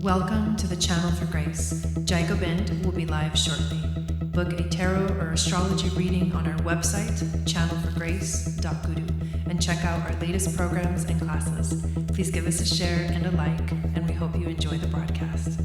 Welcome to the Channel for Grace. Jacob End will be live shortly. Book a tarot or astrology reading on our website, channelforgrace.guru, and check out our latest programs and classes. Please give us a share and a like, and we hope you enjoy the broadcast.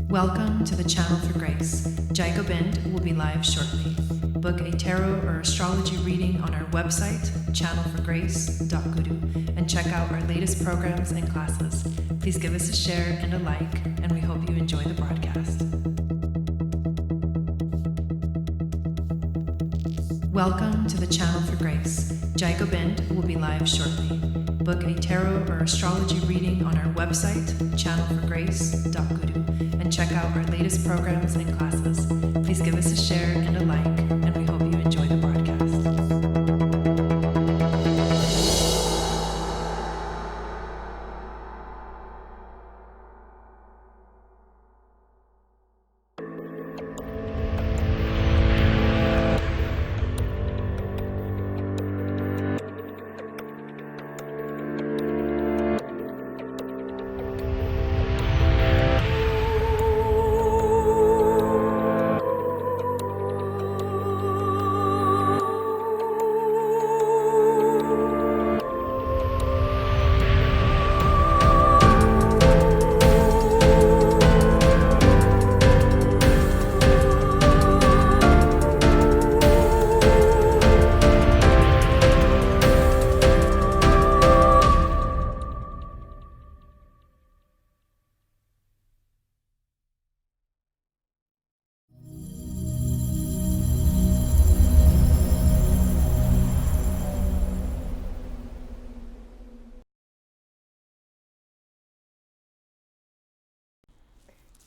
Welcome to the Channel for Grace. Jacob End will be live shortly. Book a tarot or astrology reading on our website, channelforgrace.guru, and check out our latest programs and classes. Please give us a share and a like, and we hope you enjoy the broadcast. Welcome to the Channel for Grace. Jacob End will be live shortly. Book a tarot or astrology reading on our website, channelforgrace.guru, and check out our latest programs and classes. Please give us a share and a like, and we hope you enjoy the broadcast.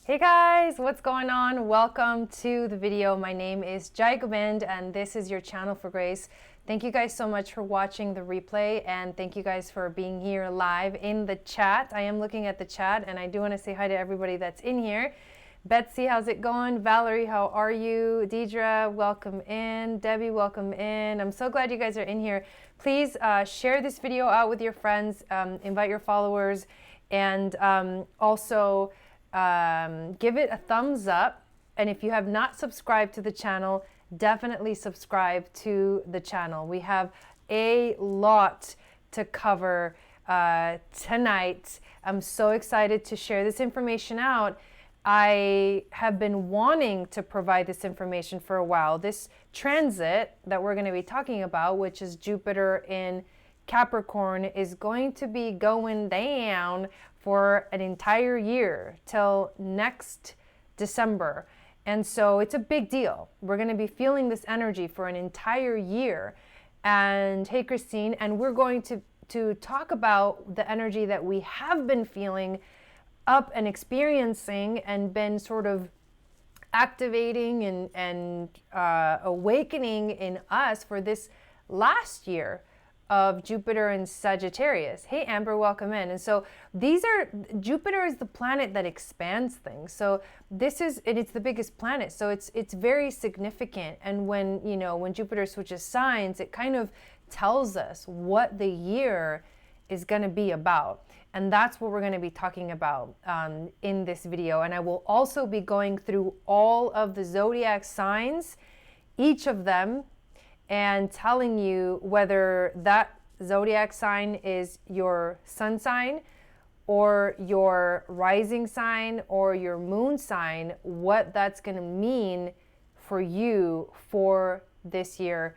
Hey guys, what's going on? Welcome to the video. My name is Jacob End, and this is your Channel for Grace. Thank you guys so much for watching the replay, and thank you guys for being here live in the chat. I am looking at the chat, and I do want to say hi to everybody that's in here. Betsy, how's it going? Valerie, how are you? Deidre, welcome in. Debbie, welcome in. I'm so glad you guys are in here. Please share this video out with your friends, invite your followers, and also give it a thumbs up. And if you have not subscribed to the channel, definitely subscribe to the channel. We have a lot to cover tonight. I'm so excited to share this information out. I have been wanting to provide this information for a while. This transit that we're going to be talking about, which is Jupiter in Capricorn, is going to be going down for an entire year till next December. And so it's a big deal. We're going to be feeling this energy for an entire year. And hey, Christine, and we're going to talk about the energy that we have been feeling up and experiencing and been sort of activating and awakening in us for this last year of Jupiter and Sagittarius. Hey Amber, welcome in. And so Jupiter is the planet that expands things. So it's the biggest planet. So it's very significant. And when Jupiter switches signs, it kind of tells us what the year is going to be about. And that's what we're going to be talking about in this video. And I will also be going through all of the zodiac signs, each of them, and telling you whether that zodiac sign is your sun sign or your rising sign or your moon sign, what that's going to mean for you for this year,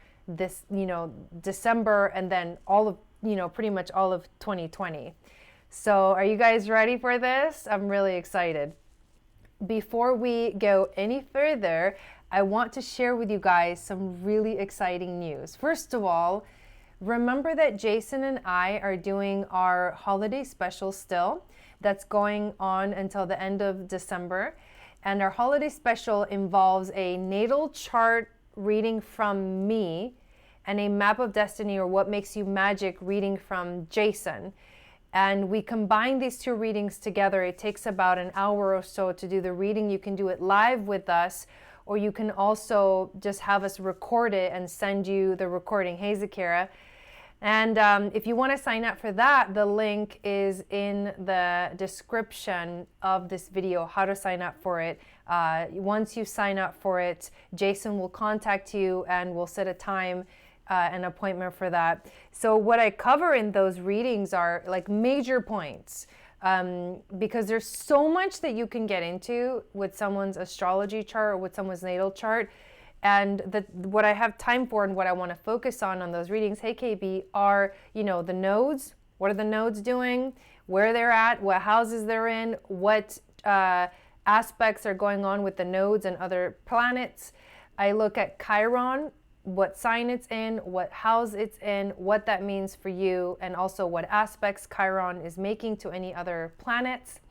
December, and then all of, pretty much all of 2020. So are you guys ready for this? I'm really excited. Before we go any further, I want to share with you guys some really exciting news. First of all, remember that Jason and I are doing our holiday special still. That's going on until the end of December. And our holiday special involves a natal chart reading from me and a map of destiny, or what makes you magic, reading from Jason. And we combine these two readings together. It takes about an hour or so to do the reading. You can do it live with us, or you can also just have us record it and send you the recording. Hey, Zakira. And if you want to sign up for that, the link is in the description of this video, how to sign up for it. Once you sign up for it, Jason will contact you and we'll set a time, an appointment for that. So what I cover in those readings are like major points, because there's so much that you can get into with someone's astrology chart or with someone's natal chart. And what I have time for and what I want to focus on those readings, hey KB, are, you know, the nodes. What are the nodes doing? Where they're at? What houses they're in? What aspects are going on with the nodes and other planets? I look at Chiron, what sign it's in, what house it's in, what that means for you, and also what aspects Chiron is making to any other planets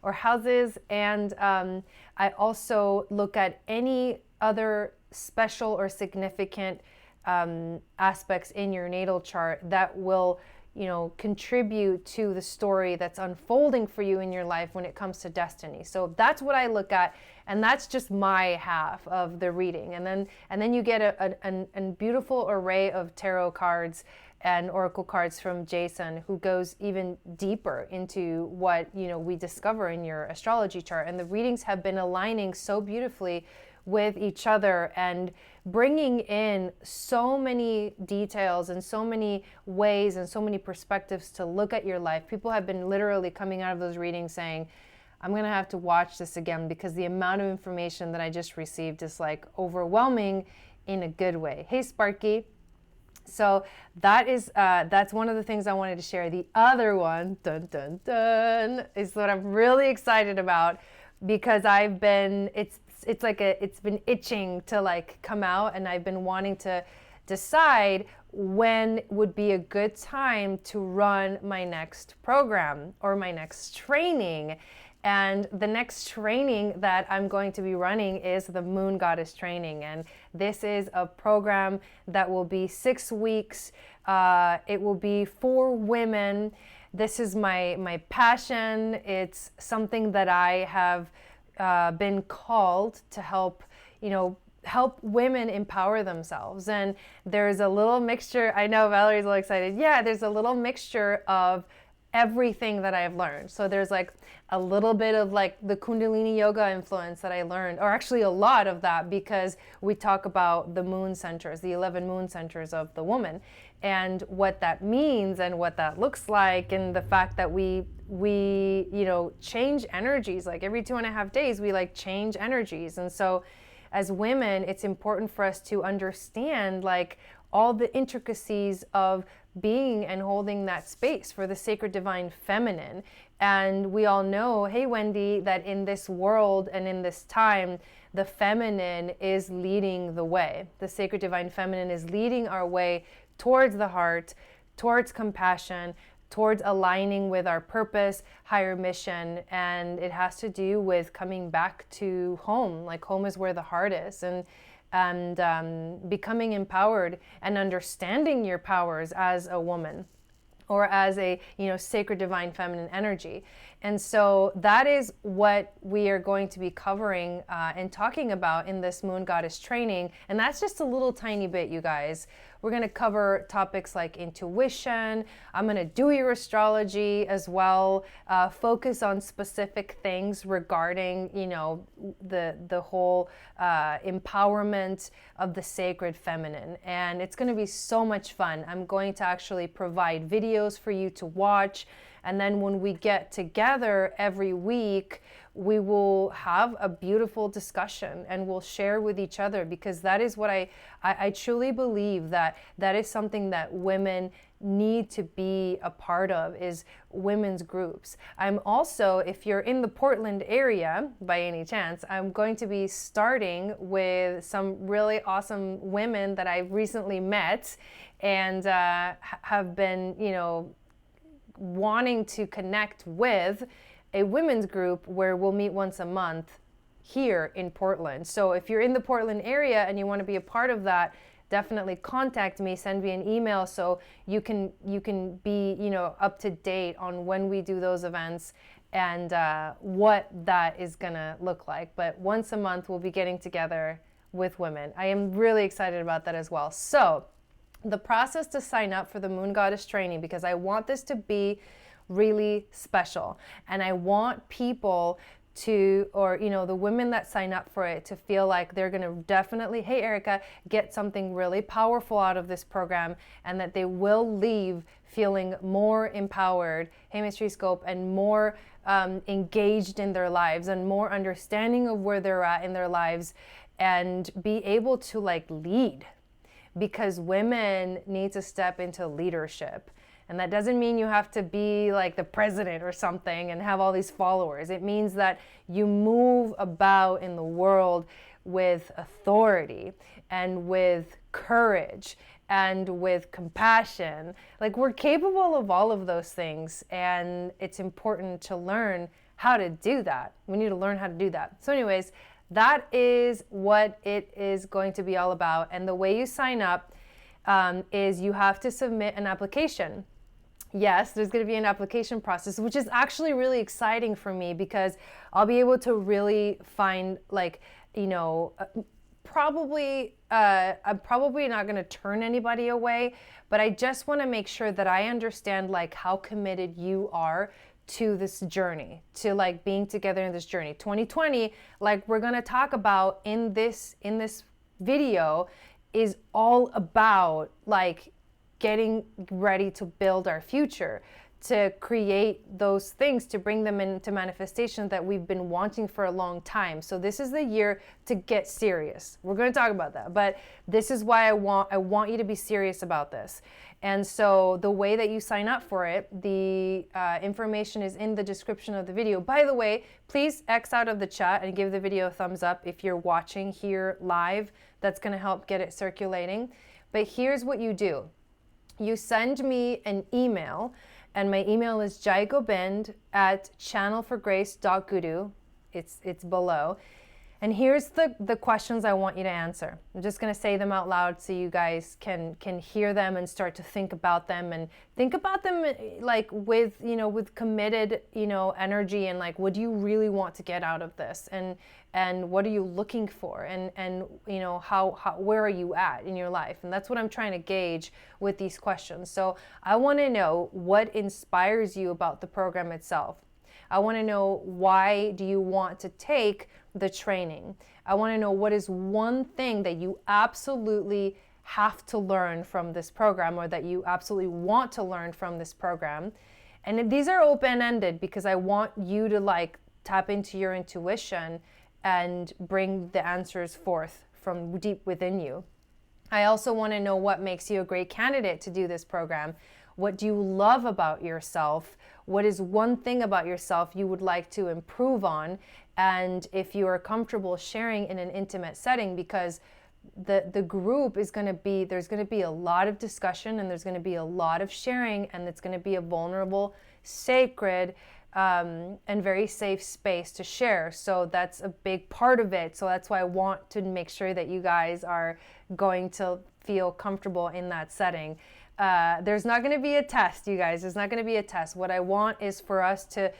or houses. And I also look at any other special or significant aspects in your natal chart that will, you know, contribute to the story that's unfolding for you in your life when it comes to destiny. So that's what I look at, and that's just my half of the reading. And then you get a beautiful array of tarot cards and oracle cards from Jason, who goes even deeper into what, you know, we discover in your astrology chart. And the readings have been aligning so beautifully with each other and bringing in so many details and so many ways and so many perspectives to look at your life. People have been literally coming out of those readings saying, I'm gonna have to watch this again because the amount of information that I just received is like overwhelming in a good way. Hey Sparky. So that's one of the things I wanted to share. The other one, dun dun dun, is what I'm really excited about, because it's been itching to like come out, and I've been wanting to decide when would be a good time to run my next program or my next training. And the next training that I'm going to be running is the Moon Goddess Training. And this is a program that will be 6 weeks. It will be for women. This is my passion. It's something that I have been called to help, you know, help women empower themselves. And there's a little mixture. I know Valerie's a little excited. Yeah, there's a little mixture of everything that I've learned. So there's like a little bit of like the Kundalini yoga influence that I learned, or actually a lot of that, because we talk about the moon centers, the 11 moon centers of the woman, and what that means and what that looks like, and the fact that we you know, change energies like every 2.5 days. We like change energies. And so as women, it's important for us to understand like all the intricacies of being and holding that space for the sacred divine feminine. And we all know, hey Wendy, that in this world and in this time, the feminine is leading the way. The sacred divine feminine is leading our way towards the heart, towards compassion, towards aligning with our purpose, higher mission. And it has to do with coming back to home. Like home is where the heart is. And becoming empowered and understanding your powers as a woman, or as a, you know, sacred divine feminine energy. And so that is what we are going to be covering and talking about in this Moon Goddess Training. And that's just a little tiny bit, you guys. We're going to cover topics like intuition. I'm going to do your astrology as well, focus on specific things regarding, you know, the whole empowerment of the sacred feminine. And it's going to be so much fun. I'm going to actually provide videos for you to watch. And then when we get together every week, we will have a beautiful discussion and we'll share with each other, because that is what I truly believe that is something that women need to be a part of, is women's groups. I'm also, if you're in the Portland area by any chance, I'm going to be starting with some really awesome women that I've recently met and have been, you know, wanting to connect with, a women's group where we'll meet once a month here in Portland. So if you're in the Portland area and you want to be a part of that, definitely contact me, send me an email so you can be, you know, up to date on when we do those events and what that is gonna look like. But once a month we'll be getting together with women. I am really excited about that as well. So The process to sign up for the Moon Goddess training, because I want this to be really special, and I want people to, or the women that sign up for it, to feel like they're going to definitely, hey Erica, get something really powerful out of this program, and that they will leave feeling more empowered, hey Mystery Scope, and more engaged in their lives, and more understanding of where they're at in their lives, and be able to lead, because women need to step into leadership. And that doesn't mean you have to be like the president or something and have all these followers. It means that you move about in the world with authority and with courage and with compassion. Like, we're capable of all of those things, and it's important to learn how to do that. We need to learn how to do that. So anyways, that is what it is going to be all about. And the way you sign up is you have to submit an application. Yes, there's going to be an application process, which is actually really exciting for me, because I'll be able to really find probably I'm probably not going to turn anybody away, but I just want to make sure that I understand how committed you are to this journey, to being together in this journey. 2020, we're going to talk about in this video, is all about getting ready to build our future, to create those things, to bring them into manifestation that we've been wanting for a long time. So this is the year to get serious. We're going to talk about that, but this is why I want you to be serious about this. And so the way that you sign up for it, the information is in the description of the video. By the way, please X out of the chat and give the video a thumbs up if you're watching here live. That's going to help get it circulating. But here's what you do. You send me an email, and my email is jaigobind@channelforgrace.guru. It's below. And here's the questions I want you to answer. I'm just going to say them out loud so you guys can hear them and start to think about them, and think about them with committed energy, and what do you really want to get out of this, and what are you looking for, and how where are you at in your life? And that's what I'm trying to gauge with these questions. So I want to know what inspires you about the program itself. I want to know, why do you want to take the training? I want to know, what is one thing that you absolutely have to learn from this program, or that you absolutely want to learn from this program. And these are open-ended, because I want you to tap into your intuition and bring the answers forth from deep within you. I also want to know what makes you a great candidate to do this program. What do you love about yourself? What is one thing about yourself you would like to improve on? And if you are comfortable sharing in an intimate setting, because the group is going to be, there's going to be a lot of discussion, and there's going to be a lot of sharing, and it's going to be a vulnerable, sacred, and very safe space to share. So that's a big part of it. So that's why I want to make sure that you guys are going to feel comfortable in that setting. There's not going to be a test, you guys. There's not going to be a test. What I want is for us to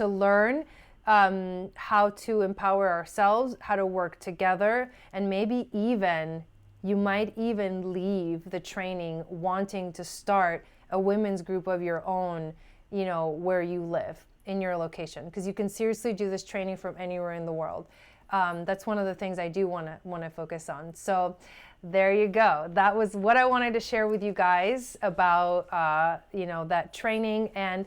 learn how to empower ourselves, how to work together, and maybe even, you might even leave the training wanting to start a women's group of your own, where you live, in your location, because you can seriously do this training from anywhere in the world. That's one of the things I do want to focus on. So there you go. That was what I wanted to share with you guys about, that training. And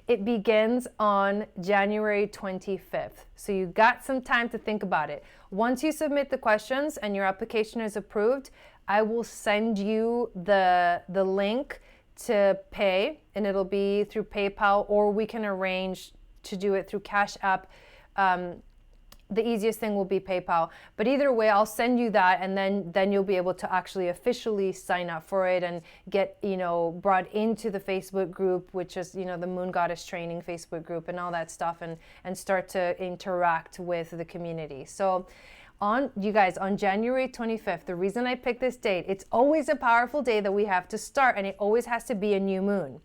it begins on January 25th. So you got some time to think about it. Once you submit the questions and your application is approved, I will send you the link to pay, and it'll be through PayPal, or we can arrange to do it through Cash App. The easiest thing will be PayPal, but either way, I'll send you that, and then you'll be able to actually officially sign up for it and get brought into the Facebook group, which is the Moon Goddess Training Facebook group, and all that stuff, and start to interact with the community. So on January 25th, the reason I picked this date, it's always a powerful day that we have to start, and it always has to be a new moon.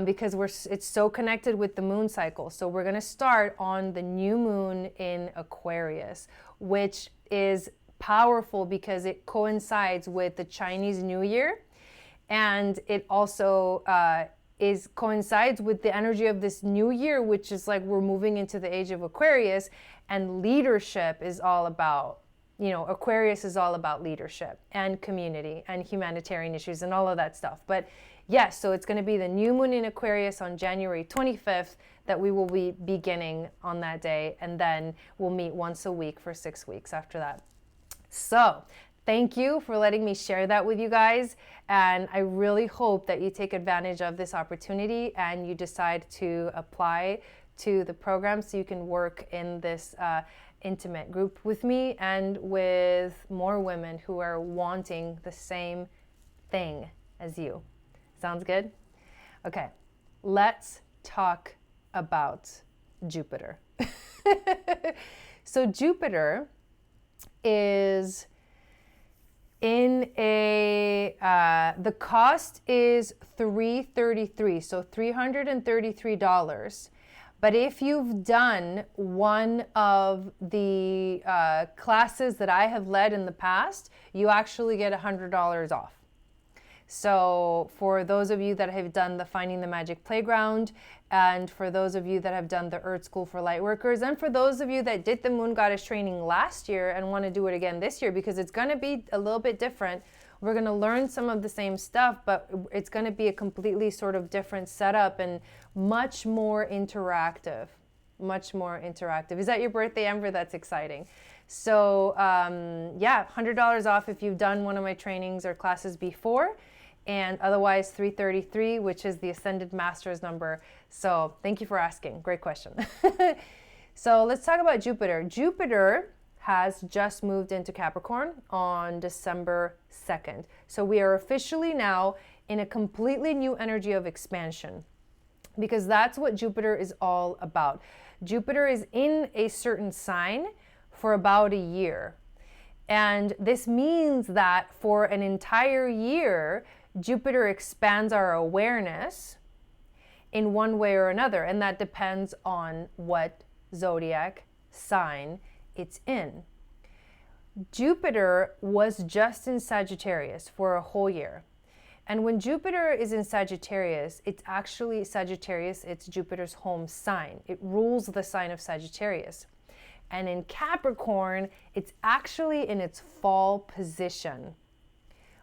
Because it's so connected with the moon cycle. So we're going to start on the new moon in Aquarius, which is powerful because it coincides with the Chinese New Year, and it also coincides with the energy of this new year, which is like we're moving into the age of Aquarius, and leadership is all about, Aquarius is all about leadership and community and humanitarian issues and all of that stuff. But yes, so it's going to be the new moon in Aquarius on January 25th that we will be beginning on that day, and then we'll meet once a week for 6 weeks after that. So thank you for letting me share that with you guys, and I really hope that you take advantage of this opportunity and you decide to apply to the program so you can work in this intimate group with me and with more women who are wanting the same thing as you. Sounds good? Okay, let's talk about Jupiter. So Jupiter is in the cost is $333, so $333. But if you've done one of the classes that I have led in the past, you actually get $100 off. So for those of you that have done the Finding the Magic Playground, and for those of you that have done the Earth School for Lightworkers, and for those of you that did the Moon Goddess training last year and want to do it again this year, because it's going to be a little bit different. We're going to learn some of the same stuff, but it's going to be a completely sort of different setup and much more interactive. Much more interactive. Is that your birthday, Amber? That's exciting. So yeah, $100 off if you've done one of my trainings or classes before. And otherwise $333, which is the Ascended Master's number. So thank you for asking. Great question. So let's talk about Jupiter. Jupiter has just moved into Capricorn on December 2nd. So we are officially now in a completely new energy of expansion, because that's what Jupiter is all about. Jupiter is in a certain sign for about a year. And this means that for an entire year, Jupiter expands our awareness in one way or another, and that depends on what zodiac sign it's in. Jupiter was just in Sagittarius for a whole year. And when Jupiter is in Sagittarius, it's actually Sagittarius, it's Jupiter's home sign. It rules the sign of Sagittarius. And in Capricorn, it's actually in its fall position,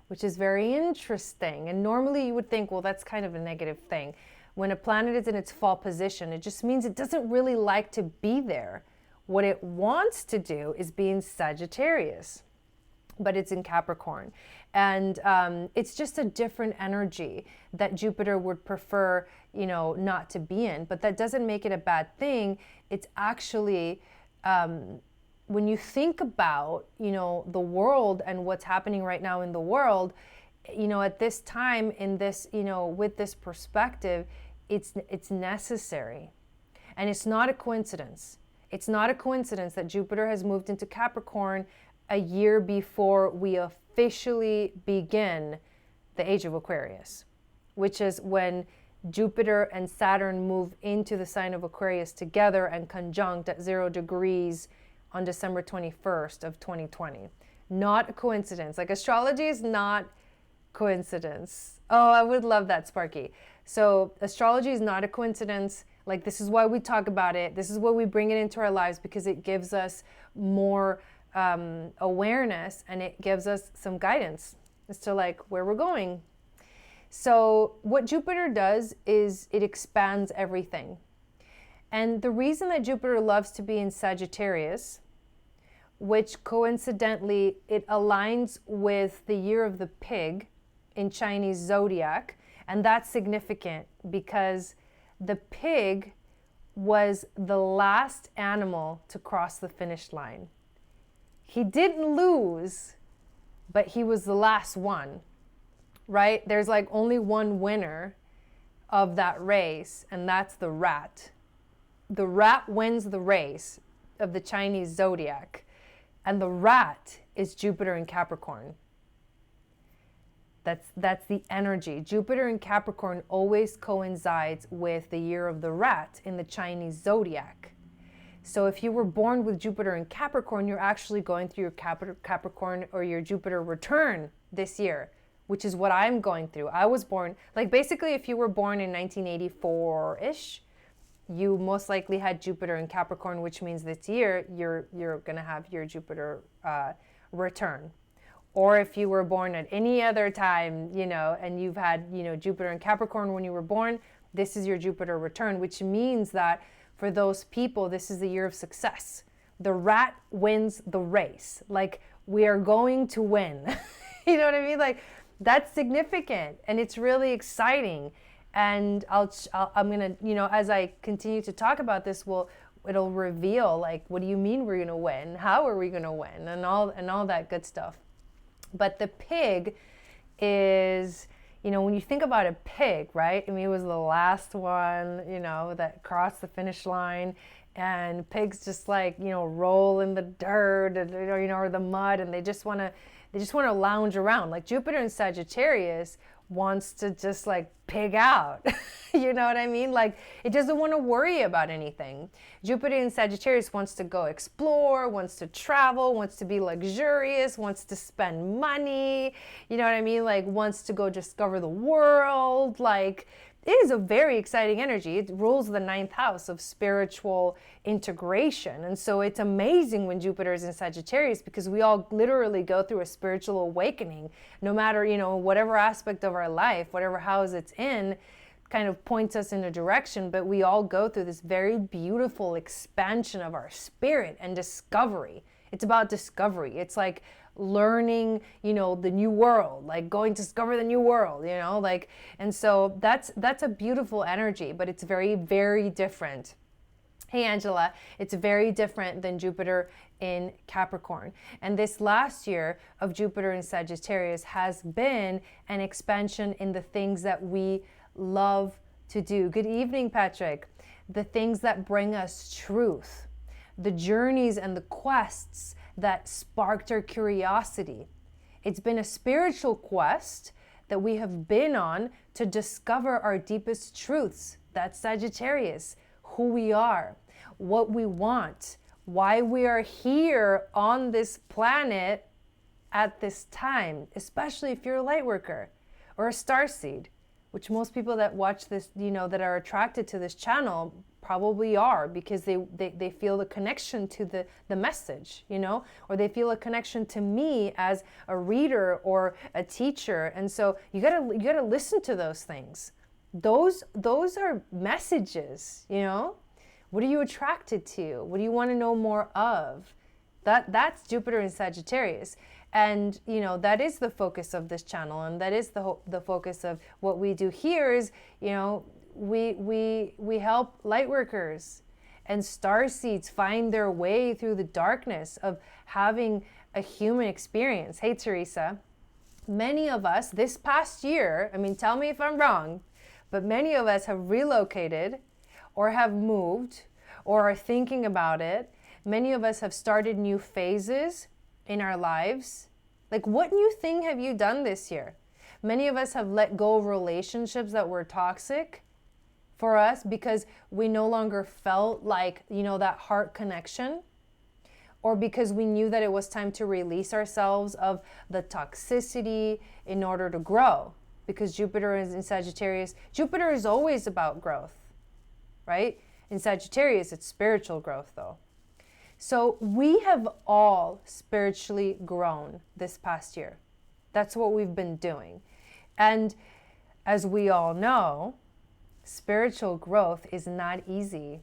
which is very interesting. And normally you would think, well, that's kind of a negative thing. When a planet is in its fall position, it just means it doesn't really like to be there. What it wants to do is be in Sagittarius, but it's in Capricorn. And it's just a different energy that Jupiter would prefer, not to be in. But that doesn't make it a bad thing. It's actually, when you think about, the world and what's happening right now in the world, at this time, in this, with this perspective, it's necessary. And it's not a coincidence. It's not a coincidence that Jupiter has moved into Capricorn a year before we officially begin the age of Aquarius, which is when Jupiter and Saturn move into the sign of Aquarius together and conjunct at 0 degrees on December 21st of 2020. Not a coincidence. Like, astrology is not coincidence. Oh, I would love that, Sparky. So astrology is not a coincidence. Like, this is why we talk about it. This is why we bring it into our lives, because it gives us more awareness, and it gives us some guidance as to like where we're going. So what Jupiter does is it expands everything. And the reason that Jupiter loves to be in Sagittarius, which coincidentally it aligns with the year of the pig in Chinese zodiac, and that's significant because the pig was the last animal to cross the finish line. He didn't lose, but he was the last one, right? There's like only one winner of that race, and that's the rat. The rat wins the race of the Chinese zodiac, and the rat is Jupiter in Capricorn. That's the energy. Jupiter in Capricorn always coincides with the year of the rat in the Chinese zodiac, So if you were born with Jupiter in Capricorn, you're actually going through your Capricorn or your Jupiter return this year, which is what I'm going through. I was born, like basically if you were born in 1984-ish, you most likely had Jupiter in Capricorn, which means this year you're going to have your Jupiter return. Or if you were born at any other time, you know, and you've had, you know, Jupiter in Capricorn when you were born, this is your Jupiter return, which means that for those people, this is the year of success. The rat wins the race. Like, we are going to win. You know what I mean? Like, that's significant and it's really exciting. And I'm going to, you know, as I continue to talk about this, it'll reveal, like, what do you mean we're going to win? How are we going to win? And all that good stuff. But the pig is, you know, when you think about a pig, right? I mean, it was the last one, you know, that crossed the finish line, and pigs just, like, you know, roll in the dirt, or, you know, or the mud, and they just want to lounge around. Like Jupiter in Sagittarius wants to just, like, pig out. You know what I mean? Like, it doesn't want to worry about anything. Jupiter in Sagittarius wants to go explore, wants to travel, wants to be luxurious, wants to spend money, you know what I mean? Like, wants to go discover the world. Like, it is a very exciting energy. It rules the 9th house of spiritual integration. And so it's amazing when Jupiter is in Sagittarius, because we all literally go through a spiritual awakening, no matter, you know, whatever aspect of our life, whatever house it's in, kind of points us in a direction, but we all go through this very beautiful expansion of our spirit and discovery. It's about discovery. It's like learning, you know, the new world, like going to discover the new world, you know, like, and so that's a beautiful energy, but it's very, very different. Hey, Angela, it's very different than Jupiter in Capricorn. And this last year of Jupiter in Sagittarius has been an expansion in the things that we love to do. Good evening, Patrick. The things that bring us truth, the journeys and the quests that sparked our curiosity. It's been a spiritual quest that we have been on to discover our deepest truths. That's Sagittarius, who we are, what we want, why we are here on this planet at this time, especially if you're a light worker or a starseed, which most people that watch this, you know, that are attracted to this channel probably are, because they feel the connection to the message, you know, or they feel a connection to me as a reader or a teacher. And so you gotta listen to those things. Those are messages, you know. What are you attracted to? What do you want to know more of? That's Jupiter in Sagittarius. And, you know, that is the focus of this channel, and that is the focus of what we do here is, you know, we help light workers and starseeds find their way through the darkness of having a human experience. Hey, Teresa, many of us this past year, I mean, tell me if I'm wrong, but many of us have relocated or have moved or are thinking about it. Many of us have started new phases in our lives. Like, what new thing have you done this year? Many of us have let go of relationships that were toxic for us because we no longer felt like, you know, that heart connection, or because we knew that it was time to release ourselves of the toxicity in order to grow. Because Jupiter is in Sagittarius. Jupiter is always about growth, right? In Sagittarius, it's spiritual growth though. So we have all spiritually grown this past year. That's what we've been doing. And as we all know, spiritual growth is not easy.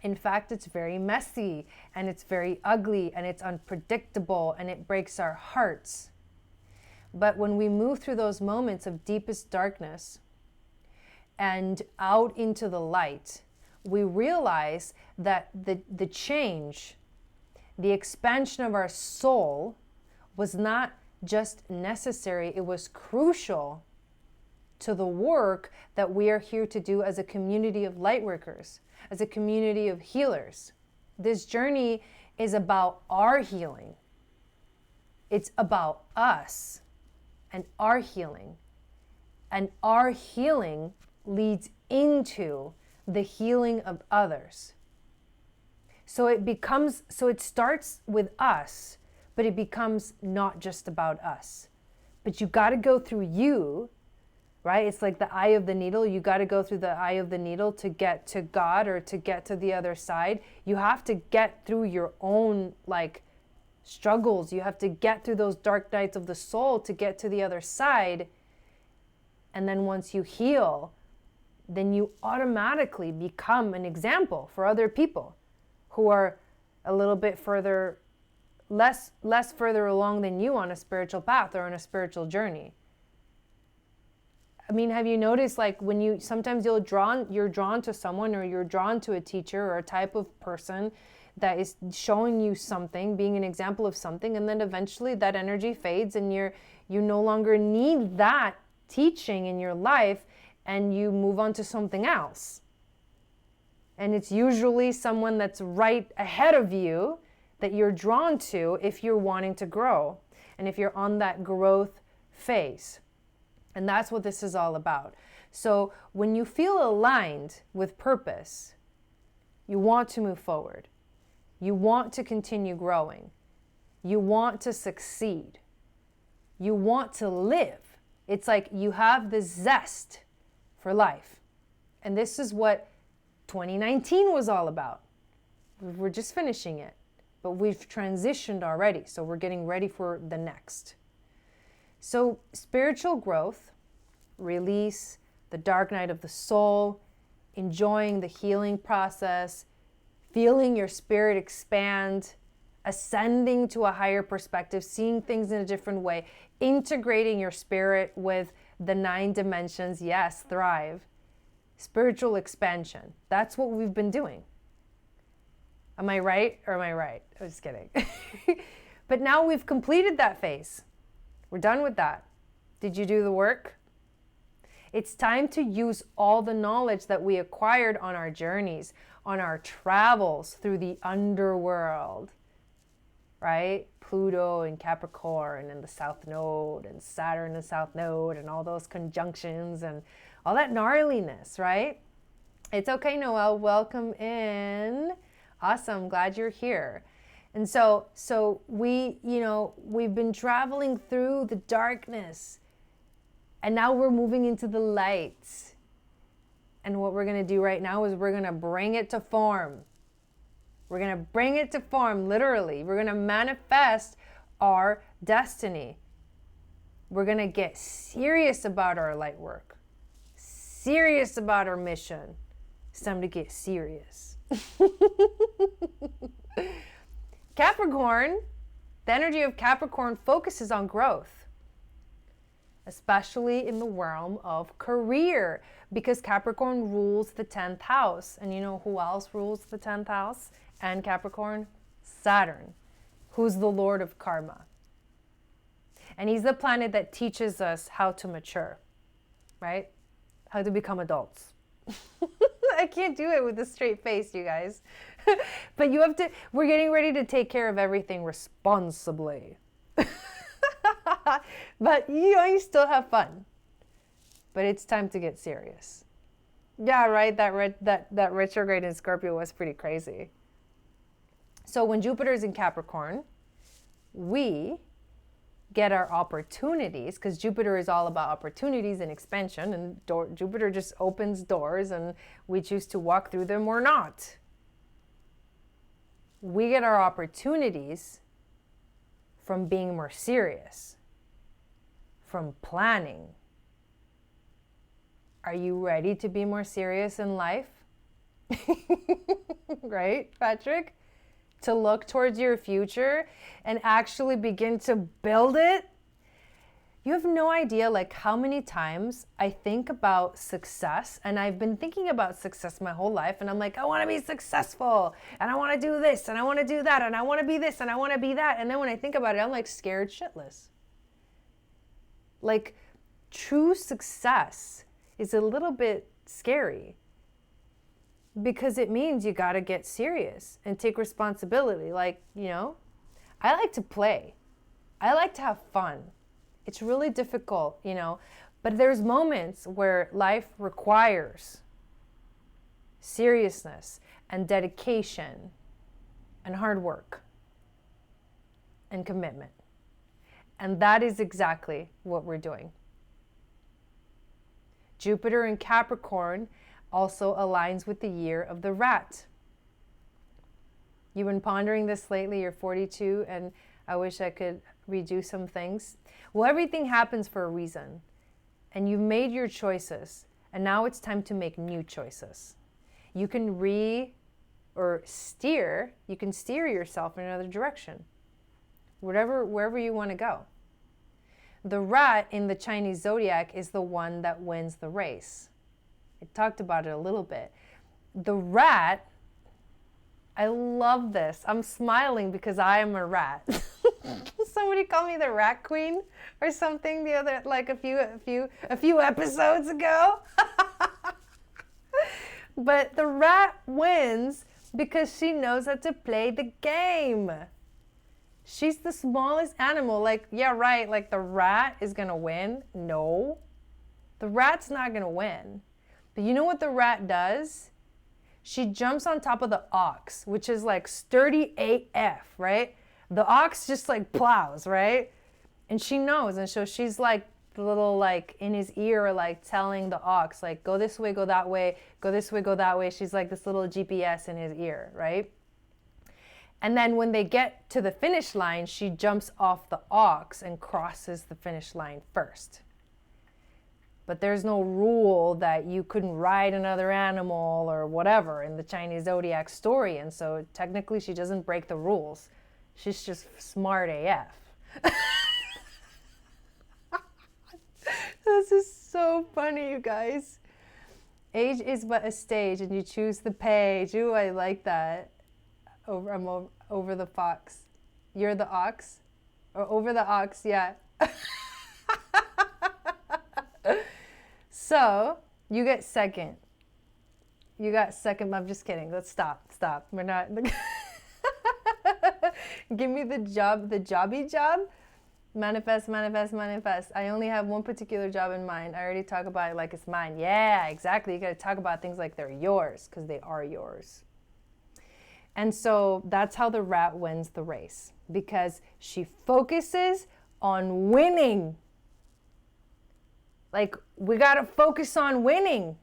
In fact, it's very messy and it's very ugly and it's unpredictable and it breaks our hearts. But when we move through those moments of deepest darkness and out into the light, we realize that the change, the expansion of our soul was not just necessary, it was crucial to the work that we are here to do as a community of light workers, as a community of healers. This journey is about our healing. It's about us and our healing. And our healing leads into the healing of others. So it starts with us, but it becomes not just about us. But you got to go through you, right? It's like the eye of the needle. You got to go through the eye of the needle to get to God or to get to the other side. You have to get through your own like struggles. You have to get through those dark nights of the soul to get to the other side. And then once you heal, then you automatically become an example for other people who are a little bit further, less further along than you on a spiritual path or on a spiritual journey. I mean, have you noticed like when you, sometimes you're drawn to someone, or you're drawn to a teacher or a type of person that is showing you something, being an example of something, and then eventually that energy fades and you no longer need that teaching in your life, and you move on to something else. And it's usually someone that's right ahead of you that you're drawn to if you're wanting to grow and if you're on that growth phase. And that's what this is all about. So when you feel aligned with purpose, you want to move forward. You want to continue growing. You want to succeed. You want to live. It's like you have the zest for life. And this is what 2019 was all about. We're just finishing it, but we've transitioned already. So we're getting ready for the next. So spiritual growth, release, the dark night of the soul, enjoying the healing process, feeling your spirit expand, ascending to a higher perspective, seeing things in a different way, integrating your spirit with the 9 dimensions. Yes, thrive. Spiritual expansion. That's what we've been doing. Am I right or am I right? I'm just kidding. But now we've completed that phase. We're done with that. Did you do the work? It's time to use all the knowledge that we acquired on our journeys, on our travels through the underworld, right? Pluto and Capricorn and the South Node and Saturn and South Node and all those conjunctions and all that gnarliness, right? It's okay, Noelle. Welcome in. Awesome. Glad you're here. And so we've been traveling through the darkness, and now we're moving into the light. And what we're going to do right now is we're going to bring it to form. We're going to bring it to form, literally. We're going to manifest our destiny. We're going to get serious about our light work, serious about our mission. It's time to get serious. Capricorn, the energy of Capricorn focuses on growth, especially in the realm of career, because Capricorn rules the 10th house. And you know who else rules the 10th house and Capricorn? Saturn, who's the lord of karma. And he's the planet that teaches us how to mature, right? How to become adults. I can't do it with a straight face, you guys. But you have to, we're getting ready to take care of everything responsibly. But you still have fun. But it's time to get serious. Yeah, right? That retrograde in Scorpio was pretty crazy. So when Jupiter is in Capricorn, we get our opportunities, because Jupiter is all about opportunities and expansion, and Jupiter just opens doors and we choose to walk through them or not. We get our opportunities from being more serious, from planning. Are you ready to be more serious in life? Right, Patrick? To look towards your future and actually begin to build it. You have no idea like how many times I think about success, and I've been thinking about success my whole life, and I'm like, I want to be successful, and I want to do this, and I want to do that, and I want to be this, and I want to be that. And then when I think about it, I'm like scared shitless. Like true success is a little bit scary, because it means you got to get serious and take responsibility. Like, I like to play. I like to have fun. It's really difficult, but there's moments where life requires seriousness and dedication and hard work and commitment. And that is exactly what we're doing. Jupiter in Capricorn also aligns with the year of the rat. You've been pondering this lately, you're 42, and I wish I could redo some things. Well, everything happens for a reason, and you've made your choices, and now it's time to make new choices. You can steer yourself in another direction, wherever you want to go. The rat in the Chinese zodiac is the one that wins the race. I talked about it a little bit. The rat, I love this. I'm smiling because I am a rat. Somebody called me the rat queen or something the other, like a few episodes ago. But the rat wins because she knows how to play the game. She's the smallest animal. Like, yeah, right, like the rat is gonna win. No, the rat's not gonna win. But you know what the rat does? She jumps on top of the ox, which is like sturdy AF, right? The ox just like plows, right? And she knows, and so she's like the little, like in his ear, like telling the ox, like, go this way, go that way, go this way, go that way. She's like this little GPS in his ear, right? And then when they get to the finish line, she jumps off the ox and crosses the finish line first. But there's no rule that you couldn't ride another animal or whatever in the Chinese zodiac story. And so technically she doesn't break the rules. She's just smart AF. This is so funny, you guys. Age is but a stage and you choose the page. Ooh, I like that. I'm over the fox. You're the ox? Or over the ox, yeah. So, you get second. You got second. I'm just kidding. Let's stop. We're not. Give me the jobby job. Manifest. I only have one particular job in mind. I already talk about it like it's mine. Yeah, exactly. You got to talk about things like they're yours because they are yours. And so that's how the rat wins the race, because she focuses on winning. Like, we got to focus on winning.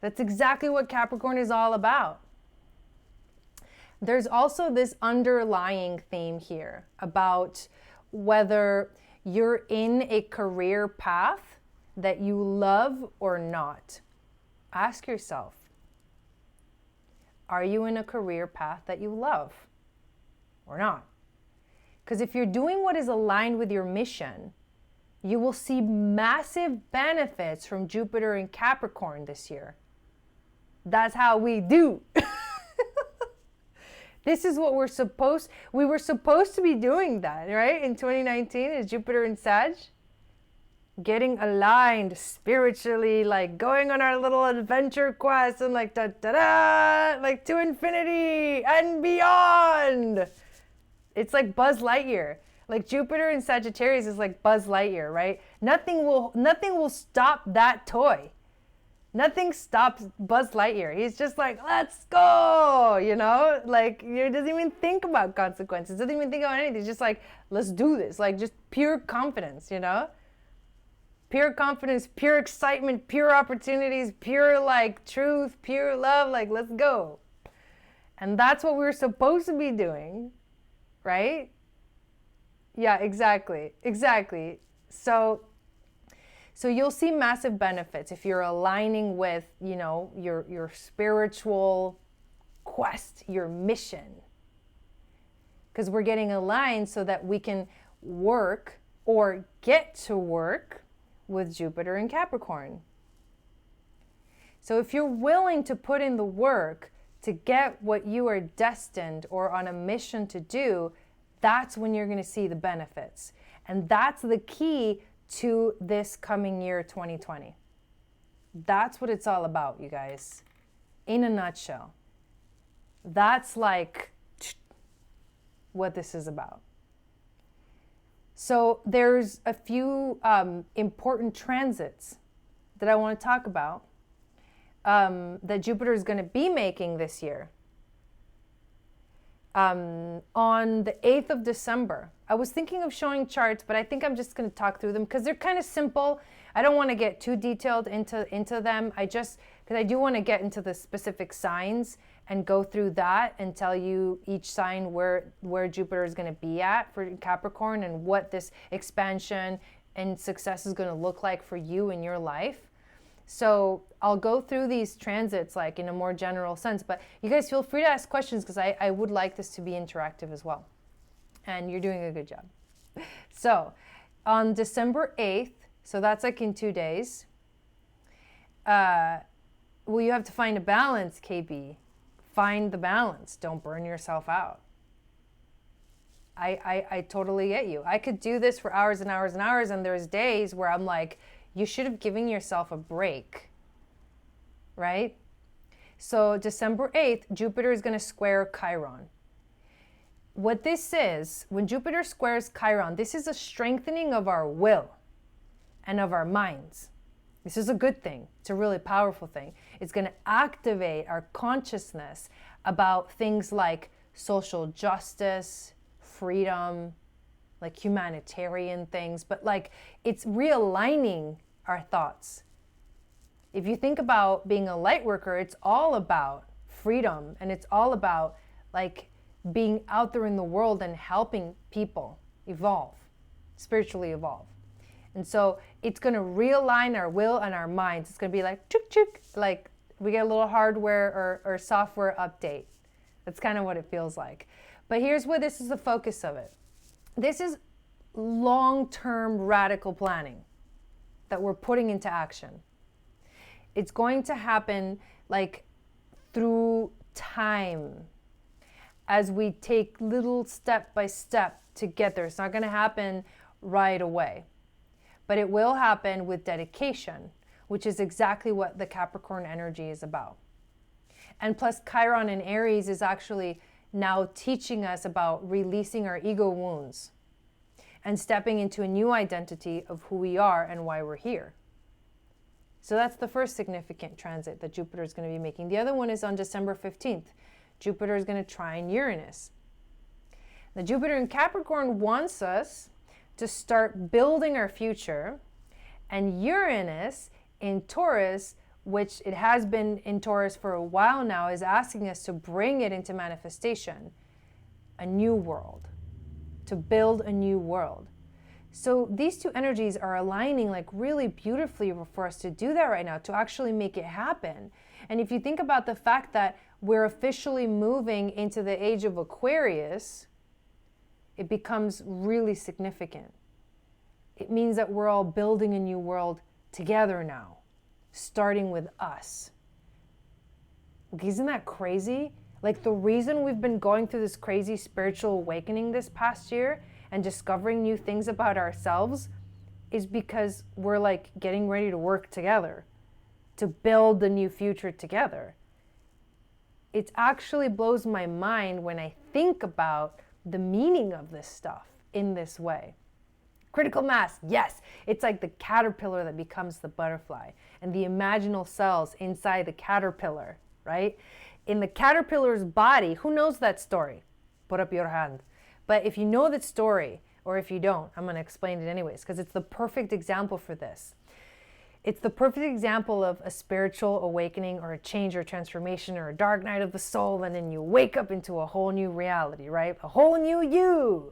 That's exactly what Capricorn is all about. There's also this underlying theme here about whether you're in a career path that you love or not. Ask yourself, are you in a career path that you love or not? Because if you're doing what is aligned with your mission, you will see massive benefits from Jupiter in Capricorn this year. That's how we do. This is what we were supposed to be doing that, right? In 2019 is Jupiter in Sag. Getting aligned spiritually, like going on our little adventure quest and like da-da-da, like to infinity and beyond. It's like Buzz Lightyear. Like Jupiter in Sagittarius is like Buzz Lightyear, right? Nothing will stop that toy. Nothing stops Buzz Lightyear. He's just like, let's go, you know? Like, he doesn't even think about consequences. Doesn't even think about anything. He's just like, let's do this. Like, just pure confidence, you know? Pure confidence, pure excitement, pure opportunities, pure like truth, pure love, like let's go. And that's what we're supposed to be doing, right? Yeah, exactly. So you'll see massive benefits if you're aligning with, you know, your spiritual quest, your mission. Because we're getting aligned so that we can work or get to work with Jupiter in Capricorn. So if you're willing to put in the work to get what you are destined or on a mission to do, that's when you're going to see the benefits. And that's the key to this coming year, 2020. That's what it's all about, you guys. In a nutshell. That's like what this is about. So there's a few important transits that I want to talk about that Jupiter is going to be making this year. on the 8th of December. I was thinking of showing charts, but I think I'm just going to talk through them because they're kind of simple. I don't want to get too detailed into them. Because I do want to get into the specific signs and go through that and tell you each sign where Jupiter is going to be at for Capricorn and what this expansion and success is going to look like for you in your life. So I'll go through these transits like in a more general sense, but you guys feel free to ask questions because I would like this to be interactive as well. And you're doing a good job. So on December 8th, so that's like in 2 days, well, you have to find a balance, KB. Find the balance. Don't burn yourself out. I totally get you. I could do this for hours and hours and hours, and there's days where I'm like, you should have given yourself a break, right? So December 8th, Jupiter is going to square Chiron. What this is, when Jupiter squares Chiron, this is a strengthening of our will and of our minds. This is a good thing. It's a really powerful thing. It's going to activate our consciousness about things like social justice, freedom, like humanitarian things, but like it's realigning our thoughts. If you think about being a light worker, it's all about freedom and it's all about like being out there in the world and helping people evolve, spiritually evolve. And so it's going to realign our will and our minds. It's going to be like chuk chuk, like we get a little hardware or software update. That's kind of what it feels like. But here's where this is the focus of it. This is long-term radical planning that we're putting into action. It's going to happen like through time as we take little step by step to get there. It's not going to happen right away, but it will happen with dedication, which is exactly what the Capricorn energy is about. And plus Chiron in Aries is actually now teaching us about releasing our ego wounds and stepping into a new identity of who we are and why we're here. So that's the first significant transit that Jupiter is going to be making. The other one is on December 15th. Jupiter is going to trine Uranus. Now, Jupiter in Capricorn wants us to start building our future, and Uranus in Taurus, which it has been in Taurus for a while now, is asking us to bring it into manifestation, a new world, to build a new world. So these two energies are aligning like really beautifully for us to do that right now, to actually make it happen. And if you think about the fact that we're officially moving into the age of Aquarius, it becomes really significant. It means that we're all building a new world together now, starting with us. Isn't that crazy? Like the reason we've been going through this crazy spiritual awakening this past year and discovering new things about ourselves is because we're like getting ready to work together to build the new future together. It actually blows my mind when I think about the meaning of this stuff in this way. Critical mass, yes, it's like the caterpillar that becomes the butterfly and the imaginal cells inside the caterpillar, right? In the caterpillar's body, who knows that story? Put up your hand. But if you know that story, or if you don't, I'm going to explain it anyways, because it's the perfect example for this. It's the perfect example of a spiritual awakening or a change or transformation or a dark night of the soul, and then you wake up into a whole new reality, right? A whole new you.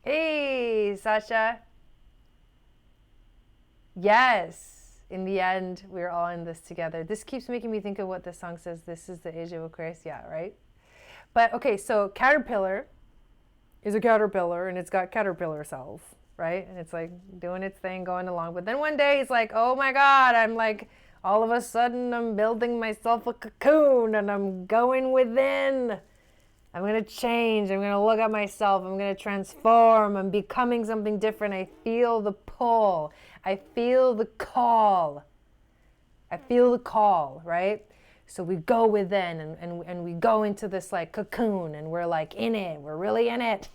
Hey, Sasha. Yes, in the end, we're all in this together. This keeps making me think of what the song says, this is the age of Aquarius, yeah, right? But okay, so caterpillar is a caterpillar and it's got caterpillar cells, right? And it's like doing its thing, going along. But then one day it's like, oh my God, I'm like, all of a sudden I'm building myself a cocoon and I'm going within. I'm going to change. I'm going to look at myself. I'm going to transform. I'm becoming something different. I feel the pull. I feel the call. I feel the call, right? So we go within and we go into this like cocoon and we're like in it. We're really in it.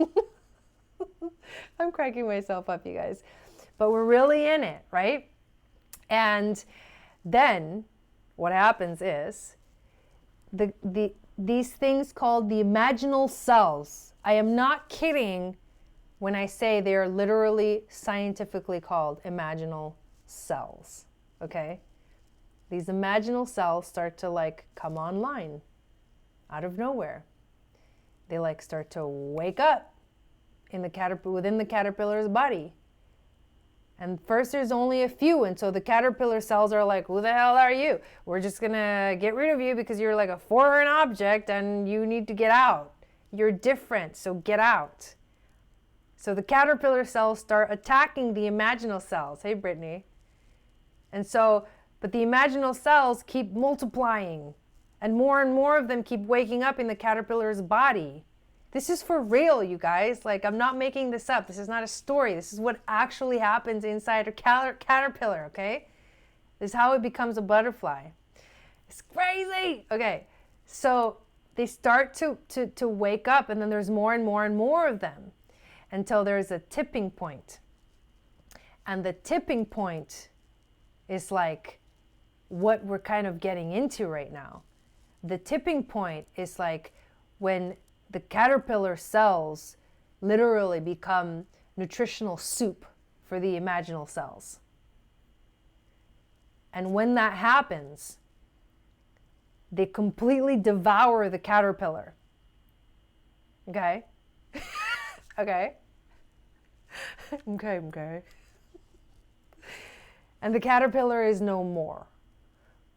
I'm cracking myself up, you guys. But we're really in it, right? And then what happens is the these things called the imaginal cells. I am not kidding when I say they are literally scientifically called imaginal cells, okay? These imaginal cells start to like come online out of nowhere. They like start to wake up in the within the caterpillar's body. And first there's only a few, and so the caterpillar cells are like, who the hell are you? We're just gonna get rid of you because you're like a foreign object and you need to get out. You're different, so get out. So the caterpillar cells start attacking the imaginal cells. Hey, Brittany. And but the imaginal cells keep multiplying, and more of them keep waking up in the caterpillar's body. This is for real, you guys. Like, I'm not making this up. This is not a story. This is what actually happens inside a caterpillar, okay? This is how it becomes a butterfly. It's crazy. Okay, so they start to wake up, and then there's more and more of them until there's a tipping point. And the tipping point is like what we're kind of getting into right now. The tipping point is like when the caterpillar cells literally become nutritional soup for the imaginal cells. And when that happens, they completely devour the caterpillar. Okay? Okay? Okay. And the caterpillar is no more.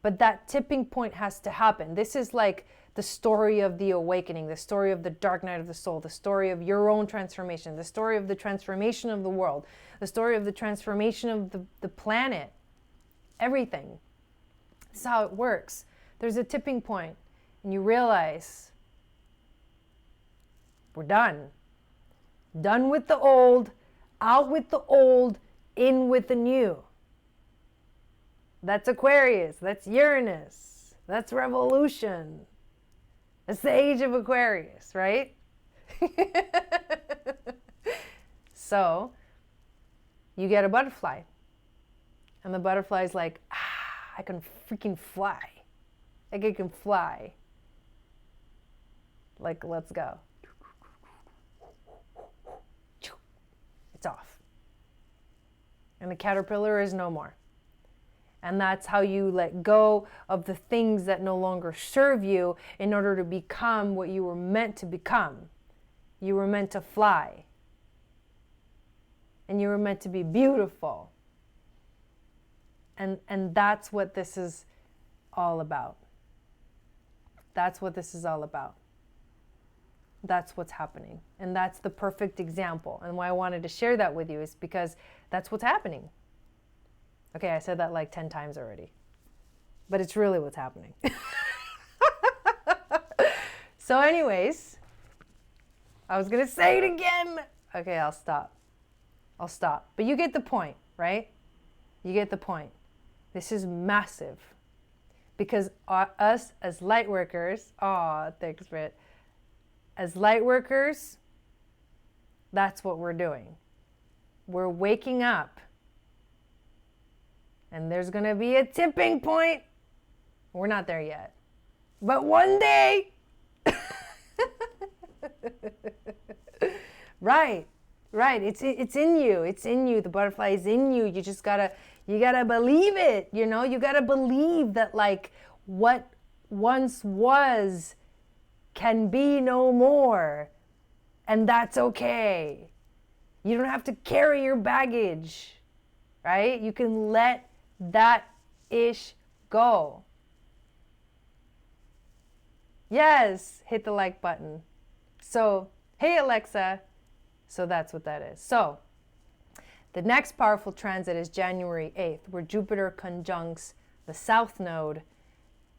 But that tipping point has to happen. This is like the story of the awakening, the story of the dark night of the soul, the story of your own transformation, the story of the transformation of the world, the story of the transformation of the planet, everything. This is how it works. There's a tipping point, and you realize we're done. Done with the old, out with the old, in with the new. That's Aquarius, that's Uranus, that's revolution. That's the age of Aquarius, right? So, you get a butterfly. And the butterfly's like, I can freaking fly. Like, I can fly. Like, let's go. It's off. And the caterpillar is no more. And that's how you let go of the things that no longer serve you in order to become what you were meant to become. You were meant to fly. And you were meant to be beautiful. And that's what this is all about. That's what this is all about. That's what's happening. And that's the perfect example. And why I wanted to share that with you is because that's what's happening. Okay, I said that like 10 times already. But it's really what's happening. So anyways, I was going to say it again. Okay, I'll stop. But you get the point, right? You get the point. This is massive. Because us as light workers, thanks, Britt. As light workers, that's what we're doing. We're waking up. And there's going to be a tipping point. We're not there yet. But one day. Right. It's in you. It's in you. The butterfly is in you. You just gotta believe it. You know, you gotta believe that like what once was can be no more. And that's okay. You don't have to carry your baggage. Right? You can let that ish go. Yes, hit the like button. So, hey Alexa. So that's what that is. So, the next powerful transit is January 8th, where Jupiter conjuncts the South Node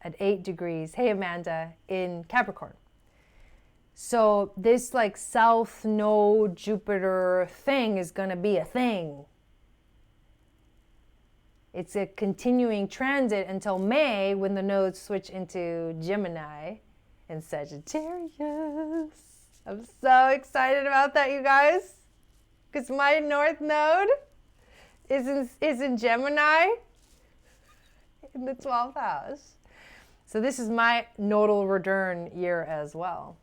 at 8 degrees. Hey Amanda, in Capricorn. So this like South Node Jupiter thing is going to be a thing. It's a continuing transit until May, when the nodes switch into Gemini and Sagittarius. I'm so excited about that, you guys, because my North Node is in Gemini in the 12th house. So this is my nodal return year as well.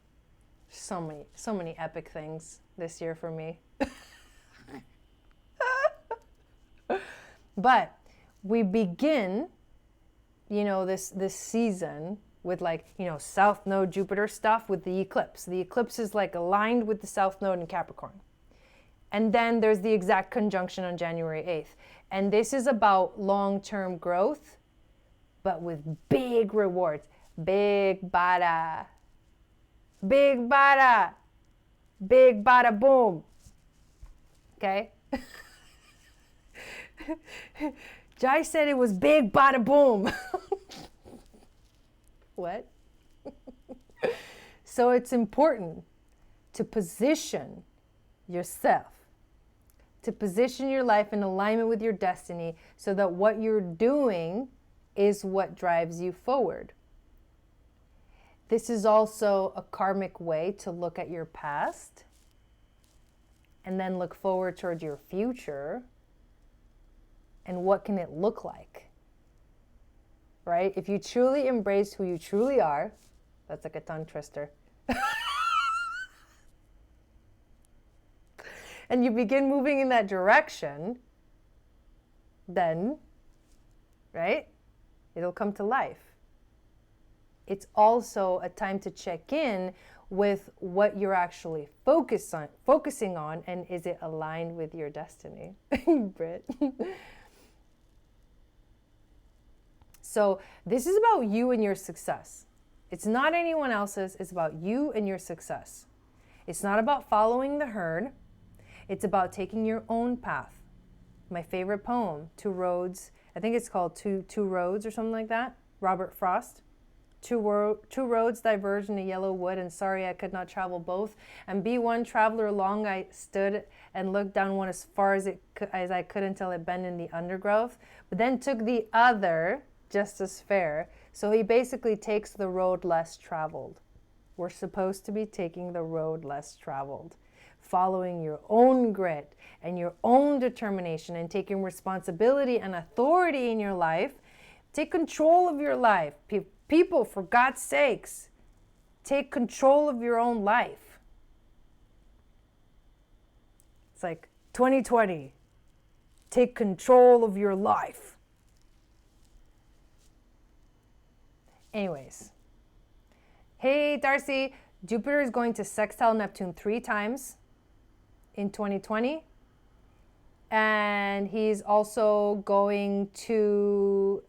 So many epic things this year for me. But we begin, you know, this season with like, you know, South Node Jupiter stuff with the eclipse. The eclipse is like aligned with the South Node in Capricorn. And then there's the exact conjunction on January 8th. And this is about long-term growth, but with big rewards. Big bada. Big bada. Big bada boom. Okay? Jai said it was big bada boom. What? So it's important to position yourself, to position your life in alignment with your destiny so that what you're doing is what drives you forward. This is also a karmic way to look at your past and then look forward toward your future and what can it look like, right? If you truly embrace who you truly are, that's like a tongue twister. And you begin moving in that direction, then, right, it'll come to life. It's also a time to check in with what you're actually focusing on, and is it aligned with your destiny, Britt? So this is about you and your success. It's not anyone else's, it's about you and your success. It's not about following the herd. It's about taking your own path. My favorite poem, Two Roads, I think it's called Two Roads or something like that, Robert Frost. Two roads diverged in a yellow wood, and sorry I could not travel both. And be one traveler long I stood and looked down one as far as I could until it bent in the undergrowth, but then took the other just as fair. So he basically takes the road less traveled. We're supposed to be taking the road less traveled, following your own grit and your own determination and taking responsibility and authority in your life. Take control of your life. People, for God's sakes, take control of your own life. It's like 2020, take control of your life. Anyways, hey Darcy, Jupiter is going to sextile Neptune 3 times in 2020. And he's also going to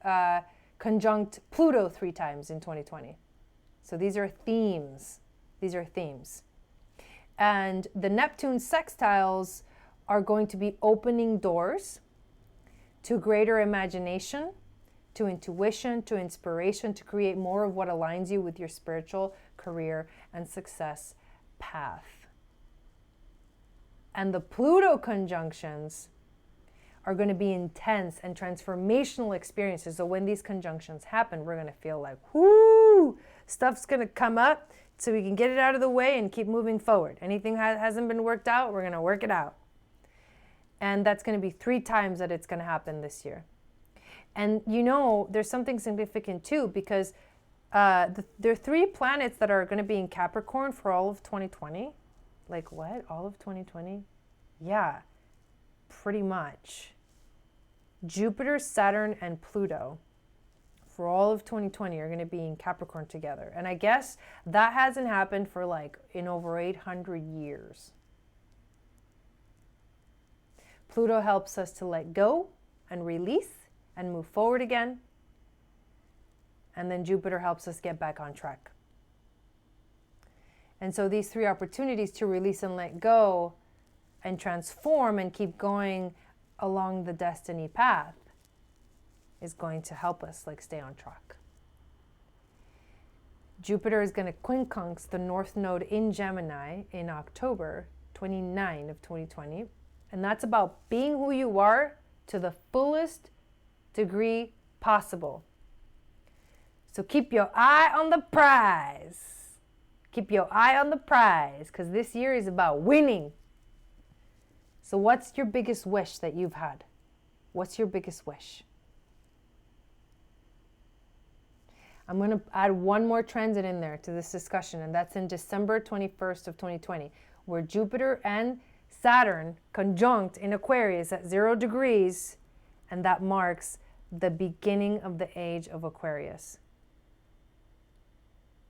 conjunct Pluto 3 times in 2020. So these are themes. These are themes. And the Neptune sextiles are going to be opening doors to greater imagination, to intuition, to inspiration, to create more of what aligns you with your spiritual, career, and success path. And the Pluto conjunctions are going to be intense and transformational experiences. So when these conjunctions happen, we're going to feel like, whoo, stuff's going to come up so we can get it out of the way and keep moving forward. Anything hasn't been worked out, we're going to work it out. And that's going to be 3 times that it's going to happen this year. And you know, there's something significant too, because there are 3 planets that are going to be in Capricorn for all of 2020. Like what? All of 2020? Yeah, pretty much. Jupiter, Saturn, and Pluto for all of 2020 are going to be in Capricorn together. And I guess that hasn't happened for like in over 800 years. Pluto helps us to let go and release and move forward again. And then Jupiter helps us get back on track. And so these 3 opportunities to release and let go and transform and keep going along the destiny path is going to help us like stay on track. Jupiter is going to quincunx the North Node in Gemini in October 29 of 2020. And that's about being who you are to the fullest degree possible. So keep your eye on the prize. Keep your eye on the prize, because this year is about winning. So what's your biggest wish that you've had? What's your biggest wish? I'm going to add one more transit in there to this discussion, and that's in December 21st of 2020, where Jupiter and Saturn conjunct in Aquarius at 0 degrees, and that marks the beginning of the age of Aquarius.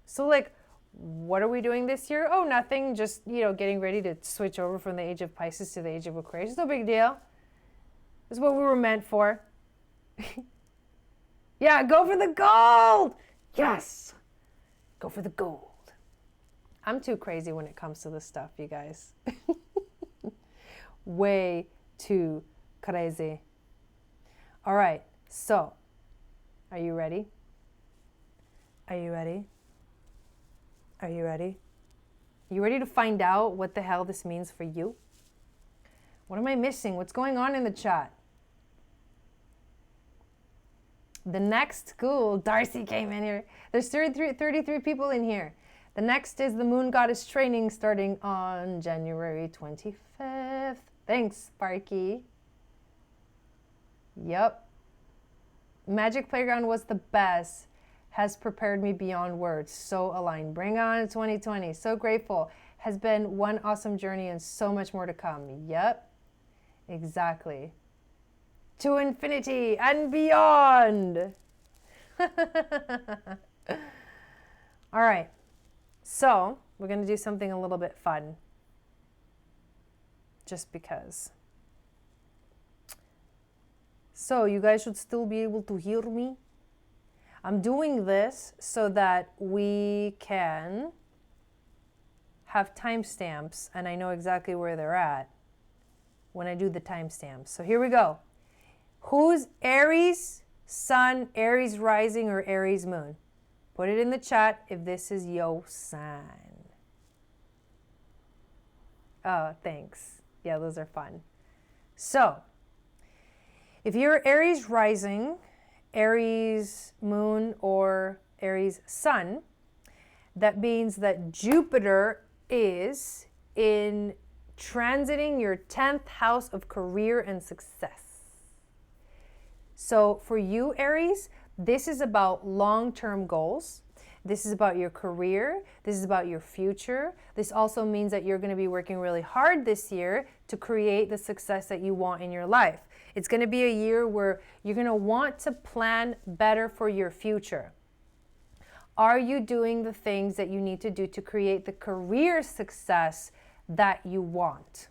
So like, what are we doing this year? Oh, nothing. Just, getting ready to switch over from the age of Pisces to the age of Aquarius. It's no big deal. It's what we were meant for. Yeah, go for the gold. Yes. Go for the gold. I'm too crazy when it comes to this stuff, you guys. Way too crazy. All right. So, are you ready? Are you ready? Are you ready? You ready to find out what the hell this means for you? What am I missing? What's going on in the chat? The next, cool, Darcy came in here. There's 33 people in here. The next is the Moon Goddess training starting on January 25th. Thanks, Sparky. Yep. Magic Playground was the best. Has prepared me beyond words. So aligned. Bring on 2020. So grateful. Has been one awesome journey and so much more to come. Yep. Exactly. To infinity and beyond. All right. So we're going to do something a little bit fun. Just because. So you guys should still be able to hear me. I'm doing this so that we can have timestamps and I know exactly where they're at when I do the timestamps. So here we go. Who's Aries Sun, Aries Rising, or Aries Moon? Put it in the chat if this is your sign. Oh, thanks. Yeah, those are fun. So, if you're Aries Rising, Aries Moon, or Aries Sun, that means that Jupiter is in transiting your 10th house of career and success. So for you, Aries, this is about long-term goals. This is about your career. This is about your future. This also means that you're going to be working really hard this year to create the success that you want in your life. It's going to be a year where you're going to want to plan better for your future. Are you doing the things that you need to do to create the career success that you want?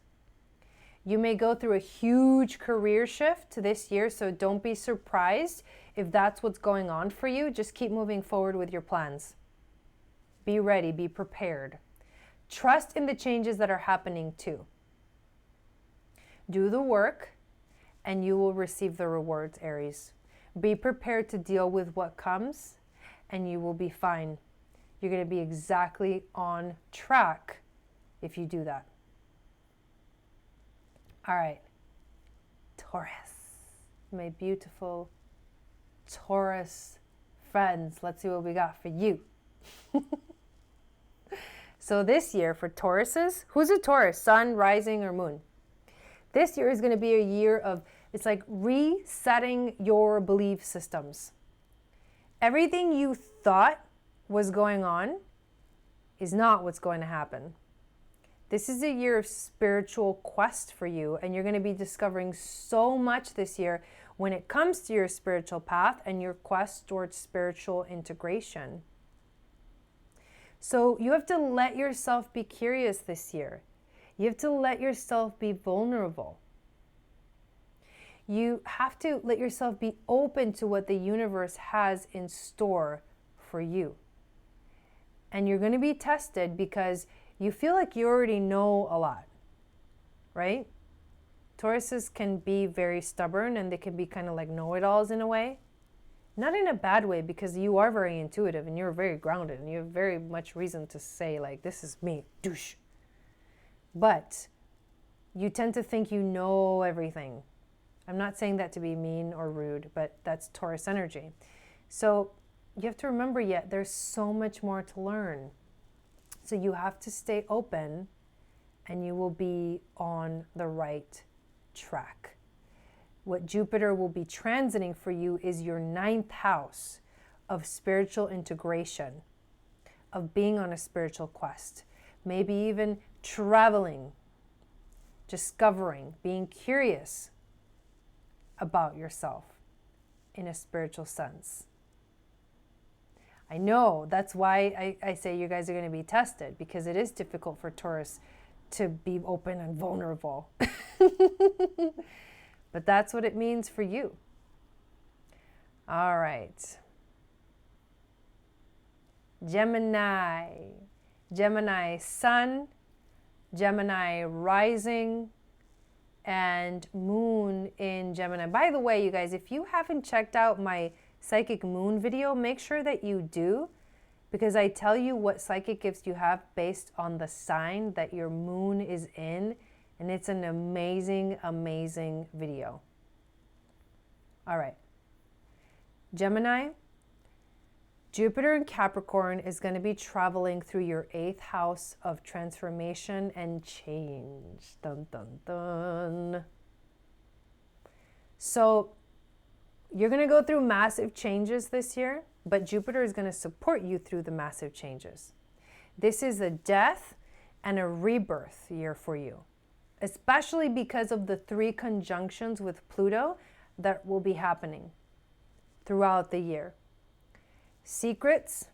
You may go through a huge career shift this year, so don't be surprised if that's what's going on for you. Just keep moving forward with your plans. Be ready, be prepared. Trust in the changes that are happening too. Do the work and you will receive the rewards, Aries. Be prepared to deal with what comes and you will be fine. You're going to be exactly on track if you do that. All right, Taurus, my beautiful Taurus friends. Let's see what we got for you. So this year for Tauruses, who's a Taurus, Sun, Rising, or Moon? This year is going to be a year of, it's like resetting your belief systems. Everything you thought was going on is not what's going to happen. This is a year of spiritual quest for you, and you're going to be discovering so much this year when it comes to your spiritual path and your quest towards spiritual integration. So you have to let yourself be curious this year. You have to let yourself be vulnerable. You have to let yourself be open to what the universe has in store for you. And you're going to be tested because you feel like you already know a lot, right? Tauruses can be very stubborn and they can be kind of like know-it-alls in a way. Not in a bad way, because you are very intuitive and you're very grounded and you have very much reason to say like, this is me, douche. But you tend to think you know everything. I'm not saying that to be mean or rude, but that's Taurus energy. So you have to remember yet there's so much more to learn. So you have to stay open and you will be on the right track. What Jupiter will be transiting for you is your 9th house of spiritual integration, of being on a spiritual quest, maybe even traveling, discovering, being curious about yourself in a spiritual sense. I know that's why I say you guys are going to be tested, because it is difficult for Taurus to be open and vulnerable. But that's what it means for you. All right. Gemini. Gemini sun, Gemini rising, and moon in Gemini. By the way, you guys, if you haven't checked out my psychic moon video, make sure that you do, because I tell you what psychic gifts you have based on the sign that your moon is in, and it's an amazing, amazing video. All right. Gemini, Jupiter in Capricorn is going to be traveling through your 8th house of transformation and change. Dun, dun, dun. So you're going to go through massive changes this year, but Jupiter is going to support you through the massive changes. This is a death and a rebirth year for you, especially because of the 3 conjunctions with Pluto that will be happening throughout the year. Secrets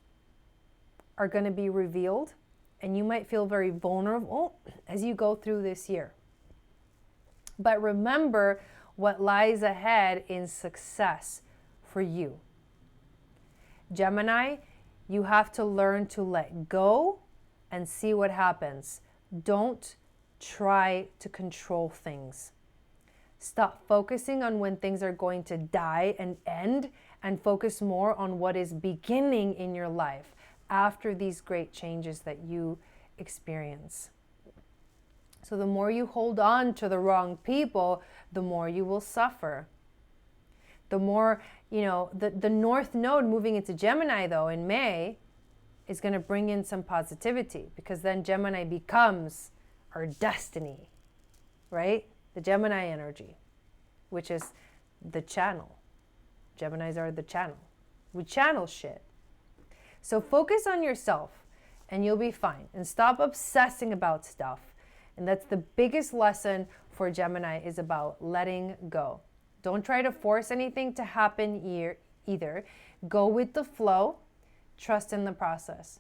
are going to be revealed, and you might feel very vulnerable as you go through this year. But remember what lies ahead in success for you. Gemini, you have to learn to let go and see what happens. Don't try to control things. Stop focusing on when things are going to die and end, and focus more on what is beginning in your life after these great changes that you experience. So the more you hold on to the wrong people, the more you will suffer. The more, the North Node moving into Gemini, though, in May, is going to bring in some positivity, because then Gemini becomes our destiny, right? The Gemini energy, which is the channel. Geminis are the channel. We channel shit. So focus on yourself and you'll be fine. And stop obsessing about stuff. And that's the biggest lesson for Gemini, is about letting go. Don't try to force anything to happen either. Go with the flow. Trust in the process.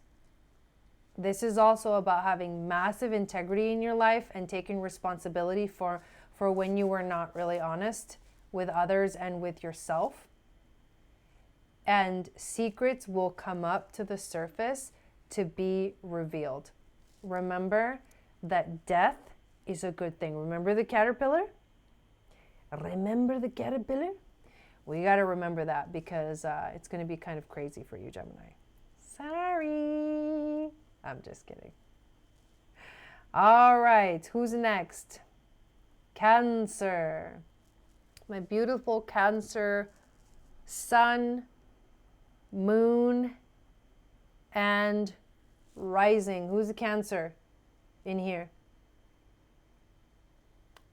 This is also about having massive integrity in your life and taking responsibility for when you were not really honest with others and with yourself. And secrets will come up to the surface to be revealed. Remember that death is a good thing. Remember the caterpillar? Remember the caterpillar? We got to remember that, because it's going to be kind of crazy for you, Gemini. Sorry. I'm just kidding. All right. Who's next? Cancer. My beautiful Cancer sun, moon, and rising. Who's a Cancer in here?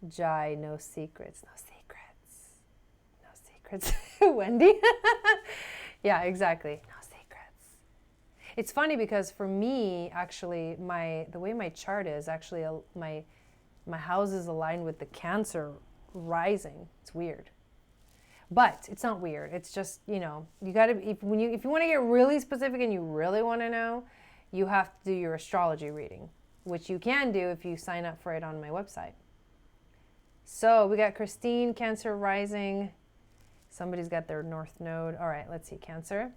Jai, no secrets, no secrets, no secrets. Wendy? Yeah, exactly. No secrets. It's funny because for me, actually, the way my chart is, actually my house is aligned with the Cancer rising. It's weird. But it's not weird. It's just, you gotta, if you want to get really specific and you really want to know, you have to do your astrology reading, which you can do if you sign up for it on my website. So we got Christine, Cancer rising. Somebody's got their North Node. All right, let's see, Cancer.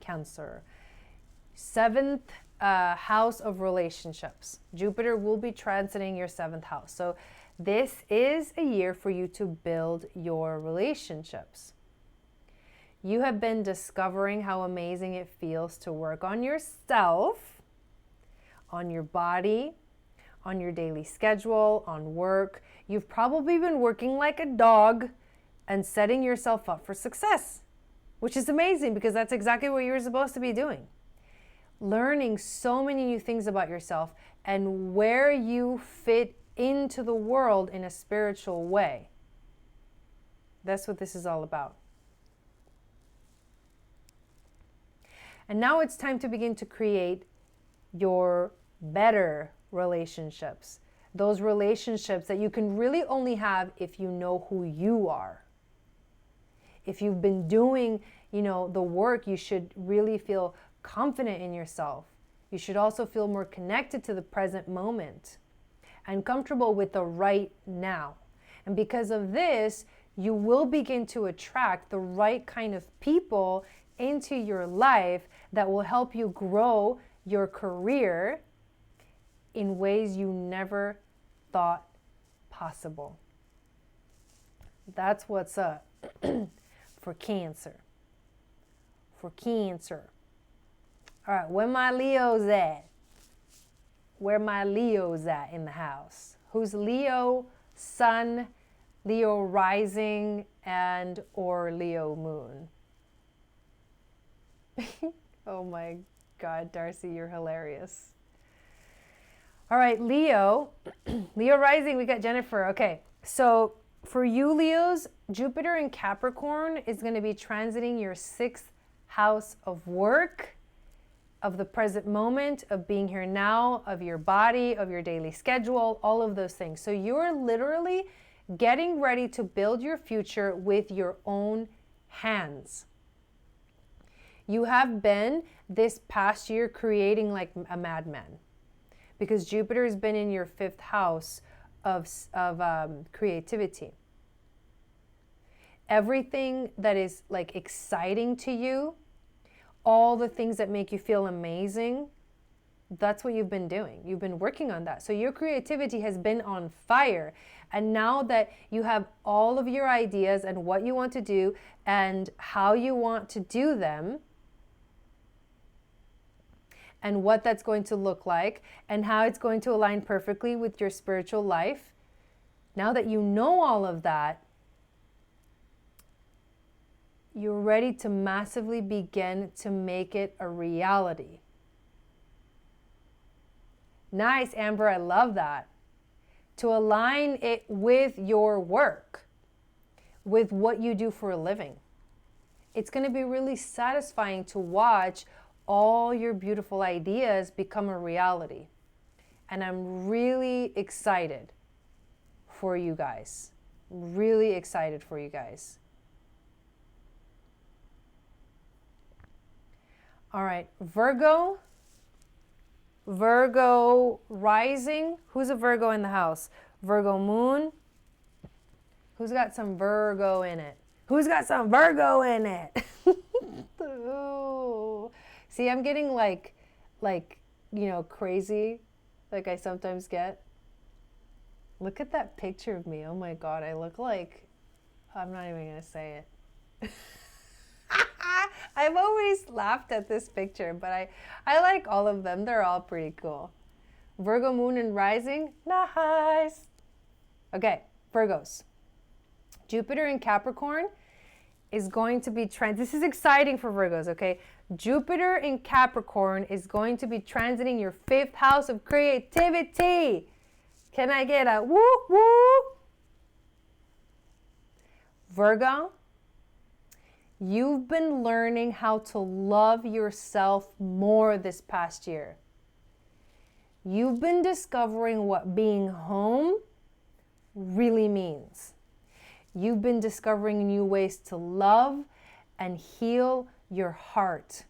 Cancer. 7th house of relationships. Jupiter will be transiting your 7th house. So this is a year for you to build your relationships. You have been discovering how amazing it feels to work on yourself, on your body, on your daily schedule, on work. You've probably been working like a dog and setting yourself up for success, which is amazing, because that's exactly what you're supposed to be doing. Learning so many new things about yourself and where you fit into the world in a spiritual way. That's what this is all about. And now it's time to begin to create your better relationships. Those relationships that you can really only have if you know who you are. If you've been doing, the work, you should really feel confident in yourself. You should also feel more connected to the present moment and comfortable with the right now. And because of this, you will begin to attract the right kind of people into your life that will help you grow your career in ways you never thought possible. That's what's up for Cancer. For Cancer. All right, where my Leos at? Where my Leos at in the house? Who's Leo Sun, Leo Rising, and or Leo Moon? Oh my God, Darcy, you're hilarious. All right, Leo. Leo Rising, we got Jennifer. Okay, so for you Leos, Jupiter in Capricorn is going to be transiting your 6th house of work, of the present moment, of being here now, of your body, of your daily schedule, all of those things. So you're literally getting ready to build your future with your own hands. You have been this past year creating like a madman, because Jupiter has been in your 5th house of creativity. Everything that is like exciting to you, all the things that make you feel amazing, that's what you've been doing. You've been working on that. So your creativity has been on fire. And now that you have all of your ideas and what you want to do and how you want to do them, and what that's going to look like, and how it's going to align perfectly with your spiritual life, now that you know all of that, you're ready to massively begin to make it a reality. Nice, Amber, I love that. To align it with your work, with what you do for a living. It's going to be really satisfying to watch all your beautiful ideas become a reality. And I'm really excited for you guys. Really excited for you guys. All right, Virgo. Virgo rising. Who's a Virgo in the house? Virgo moon. Who's got some Virgo in it? Who's got some Virgo in it? Ooh. See, I'm getting like, crazy, like I sometimes get. Look at that picture of me. Oh my God, I look like, I'm not even gonna say it. I've always laughed at this picture, but I like all of them. They're all pretty cool. Virgo moon and rising, nice. Okay, Virgos. Jupiter in Capricorn is going to be this is exciting for Virgos, okay? Jupiter in Capricorn is going to be transiting your 5th house of creativity. Can I get a woo woo? Virgo, you've been learning how to love yourself more this past year. You've been discovering what being home really means. You've been discovering new ways to love and heal your heart.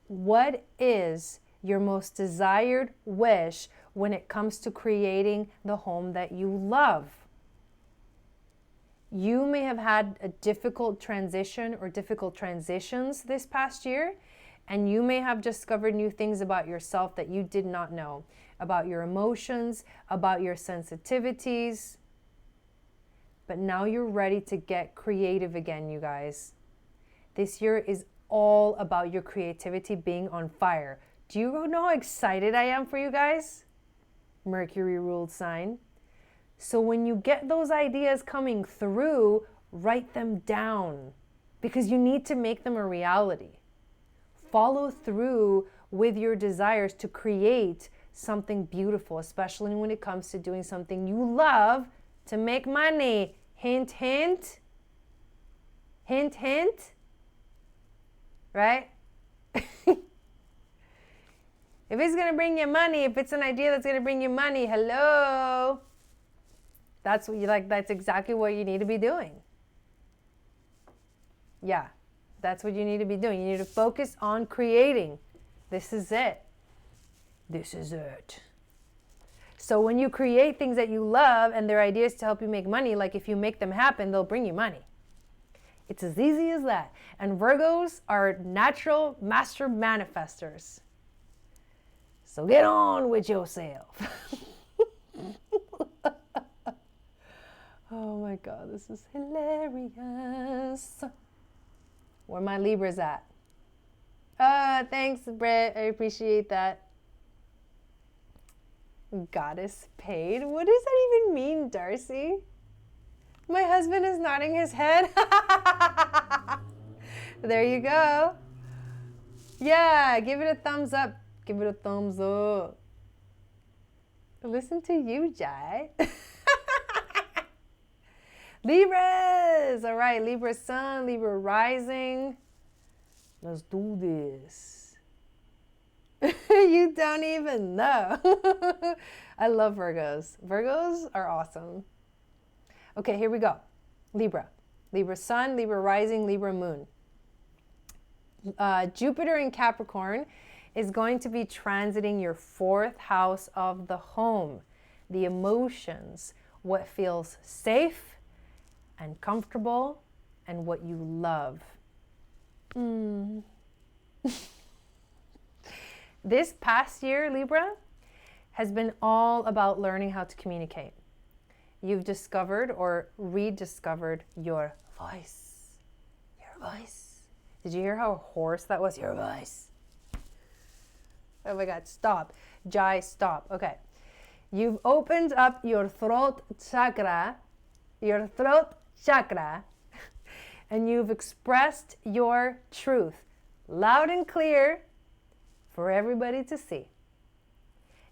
What is your most desired wish when it comes to creating the home that you love? You may have had a difficult transition or difficult transitions this past year, and you may have discovered new things about yourself that you did not know, about your emotions, about your sensitivities. But now you're ready to get creative again, you guys. This year is all about your creativity being on fire. Do you know how excited I am for you guys? Mercury ruled sign. So when you get those ideas coming through, write them down because you need to make them a reality. Follow through with your desires to create something beautiful, especially when it comes to doing something you love to make money. Hint, hint. Hint, hint. Right? If it's going to bring you money, if it's an idea that's going to bring you money, hello. That's what you like. That's exactly what you need to be doing. Yeah, that's what you need to be doing. You need to focus on creating. This is it. This is it. So when you create things that you love and they're ideas to help you make money, like if you make them happen, they'll bring you money. It's as easy as that. And Virgos are natural master manifestors. So get on with yourself. Oh my God, this is hilarious. Where my Libras at? Thanks, Britt. I appreciate that. Goddess paid? What does that even mean, Darcy? My husband is nodding his head. There you go. Yeah, give it a thumbs up. Give it a thumbs up. Listen to you, Jai. Libras! All right, Libra sun, Libra rising. Let's do this. You don't even know. I love Virgos. Virgos are awesome. Okay, here we go. Libra. Libra sun, Libra rising, Libra moon. Jupiter in Capricorn is going to be transiting your 4th house of the home. The emotions, what feels safe and comfortable, and what you love. This past year, Libra, has been all about learning how to communicate. You've discovered or rediscovered your voice. Your voice. Did you hear how hoarse that was? Your voice. Oh my God, stop. Jai, stop. Okay. You've opened up your throat chakra, and you've expressed your truth loud and clear for everybody to see.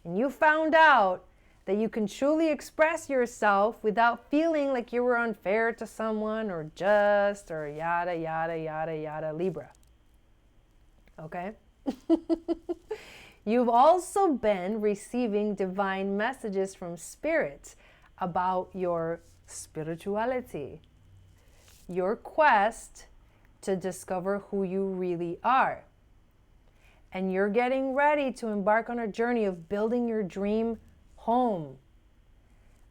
And you found out that you can truly express yourself without feeling like you were unfair to someone or just or yada, yada, yada, yada, Libra. Okay? You've also been receiving divine messages from Spirit about your spirituality, your quest to discover who you really are. And you're getting ready to embark on a journey of building your dream home.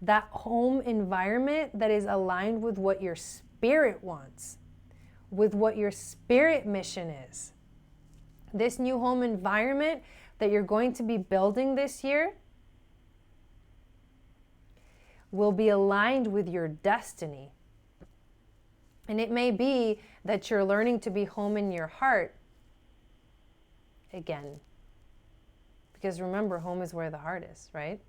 That home environment that is aligned with what your spirit wants, with what your spirit mission is. This new home environment that you're going to be building this year will be aligned with your destiny. And it may be that you're learning to be home in your heart again. Because remember, home is where the heart is, right?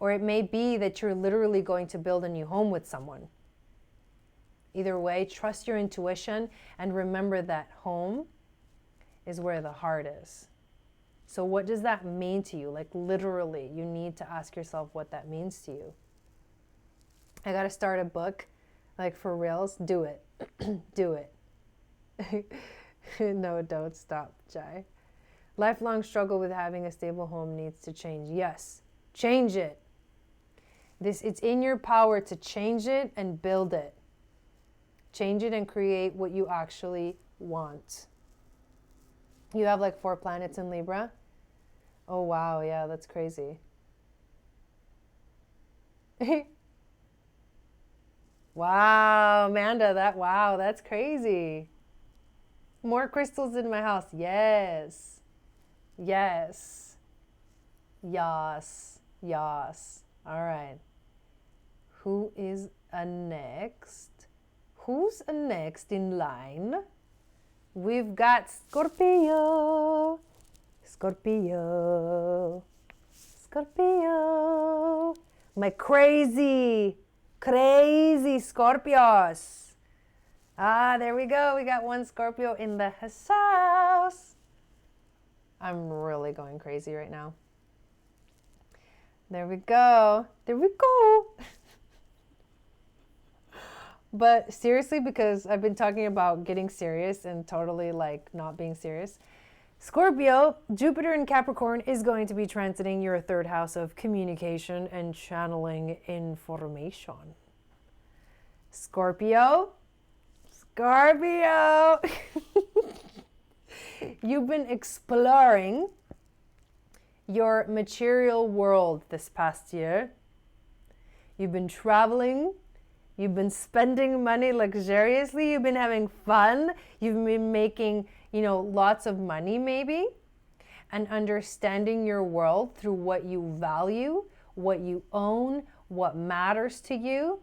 Or it may be that you're literally going to build a new home with someone. Either way, trust your intuition and remember that home is where the heart is. So what does that mean to you? Like literally, you need to ask yourself what that means to you. I got to start a book, like for reals. Do it. Do it. No, don't stop, Jai. Lifelong struggle with having a stable home needs to change. Yes, change it. It's in your power to change it and build it. Change it and create what you actually want. You have like 4 planets in Libra. Oh, wow. Yeah, that's crazy. Wow, Amanda, that's crazy. More crystals in my house. Yes. Yes. Yes. Yes. All right. Who is next? Who's next in line? We've got Scorpio. Scorpio. Scorpio. My crazy Scorpios. Ah, there we go. We got one Scorpio in the house. I'm really going crazy right now. There we go. There we go. But seriously, because I've been talking about getting serious and totally like not being serious. Scorpio, Jupiter in Capricorn is going to be transiting your third house of communication and channeling information. Scorpio, you've been exploring your material world this past year. You've been traveling. You've been spending money luxuriously. You've been having fun. You've been making, lots of money maybe, and understanding your world through what you value, what you own, what matters to you.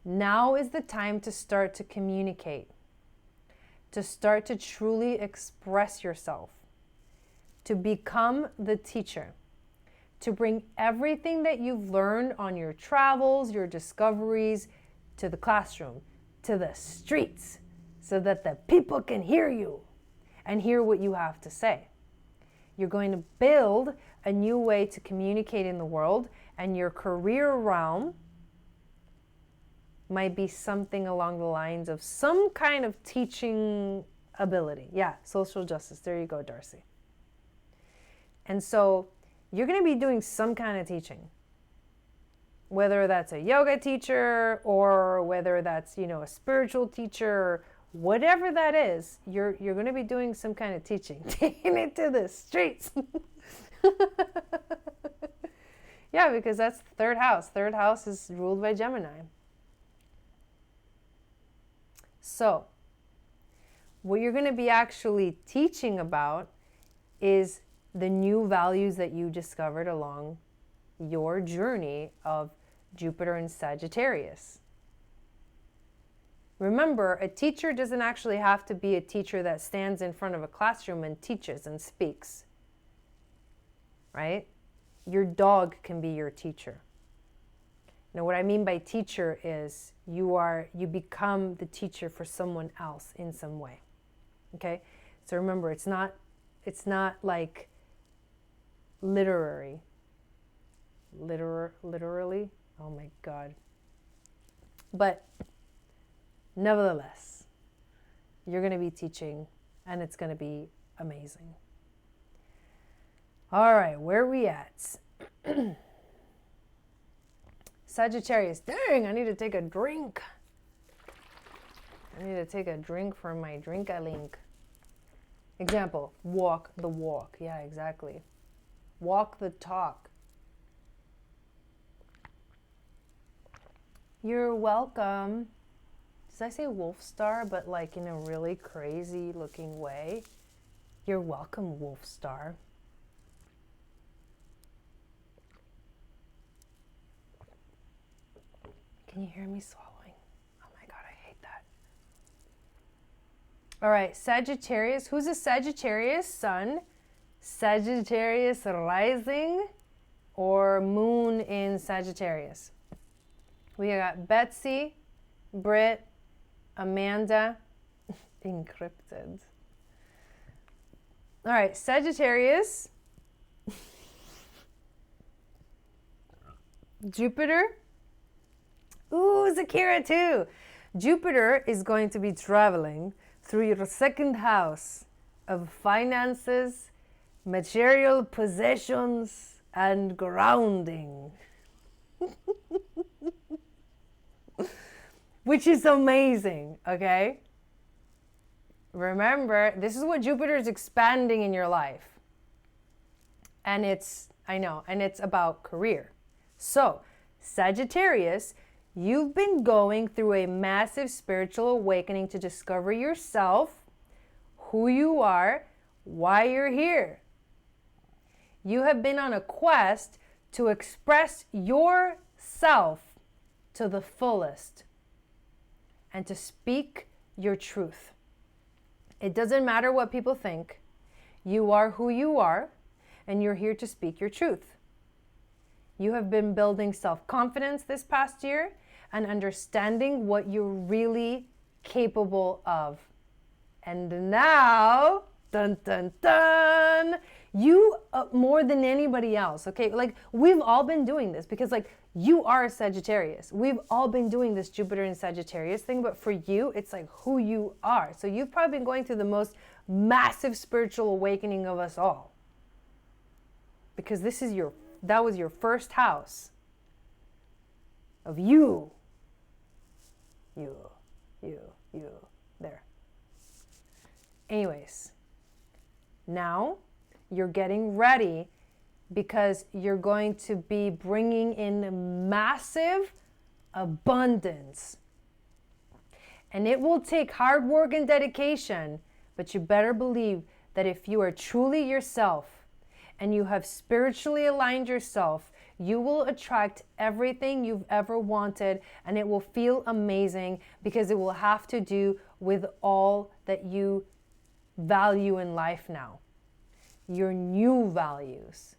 Now is the time to start to communicate, to start to truly express yourself, to become the teacher, to bring everything that you've learned on your travels, your discoveries, to the classroom, to the streets, so that the people can hear you and hear what you have to say. You're going to build a new way to communicate in the world, and your career realm might be something along the lines of some kind of teaching ability. Yeah, social justice. There you go, Darcy. And so you're going to be doing some kind of teaching, whether that's a yoga teacher or whether that's, a spiritual teacher, whatever that is, you're going to be doing some kind of teaching, taking it to the streets. Yeah, because that's the third house. Third house is ruled by Gemini. So what you're going to be actually teaching about is the new values that you discovered along your journey of Jupiter and Sagittarius. Remember, a teacher doesn't actually have to be a teacher that stands in front of a classroom and teaches and speaks, right? Your dog can be your teacher. Now, what I mean by teacher is you become the teacher for someone else in some way. Okay? So remember, it's not like literally. Oh my God. But nevertheless, you're going to be teaching, and it's going to be amazing. All right, where are we at? Sagittarius. Dang, I need to take a drink. I need to take a drink for my drink-a-link. Example, walk the walk. Yeah, exactly. Walk the talk. You're welcome. Did I say wolf star, but like in a really crazy looking way? You're welcome, wolf star. Can you hear me swallowing? Oh my God, I hate that. All right, Sagittarius. Who's a Sagittarius sun? Sagittarius rising or moon in Sagittarius? We got Betsy, Britt, Amanda, encrypted. All right, Sagittarius, Jupiter. Ooh, Zakira too. Jupiter is going to be traveling through your second house of finances, material possessions, and grounding. Which is amazing, okay? Remember, this is what Jupiter is expanding in your life. And it's about career. So, Sagittarius, you've been going through a massive spiritual awakening to discover yourself, who you are, why you're here. You have been on a quest to express yourself to the fullest and to speak your truth. It doesn't matter what people think. You are who you are, and you're here to speak your truth. You have been building self-confidence this past year and understanding what you're really capable of. And now, dun dun dun, you more than anybody else, okay? Like, we've all been doing this because, like, You are a Sagittarius. We've all been doing this Jupiter and Sagittarius thing, but for you, it's like who you are. So you've probably been going through the most massive spiritual awakening of us all. Because that was your first house of you. You. There. Anyways, now you're getting ready because you're going to be bringing in massive abundance. And it will take hard work and dedication, but you better believe that if you are truly yourself and you have spiritually aligned yourself, you will attract everything you've ever wanted, and it will feel amazing because it will have to do with all that you value in life now. Your new values,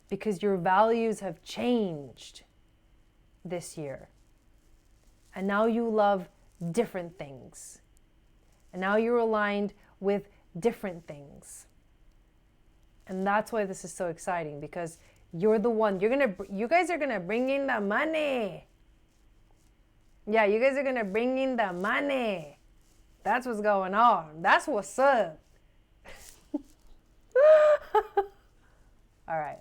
because your values have changed this year. And now you love different things. And now you're aligned with different things. And that's why this is so exciting, because you're the one. You guys are gonna bring in the money. Yeah, you guys are gonna bring in the money. That's what's going on. That's what's up. All right.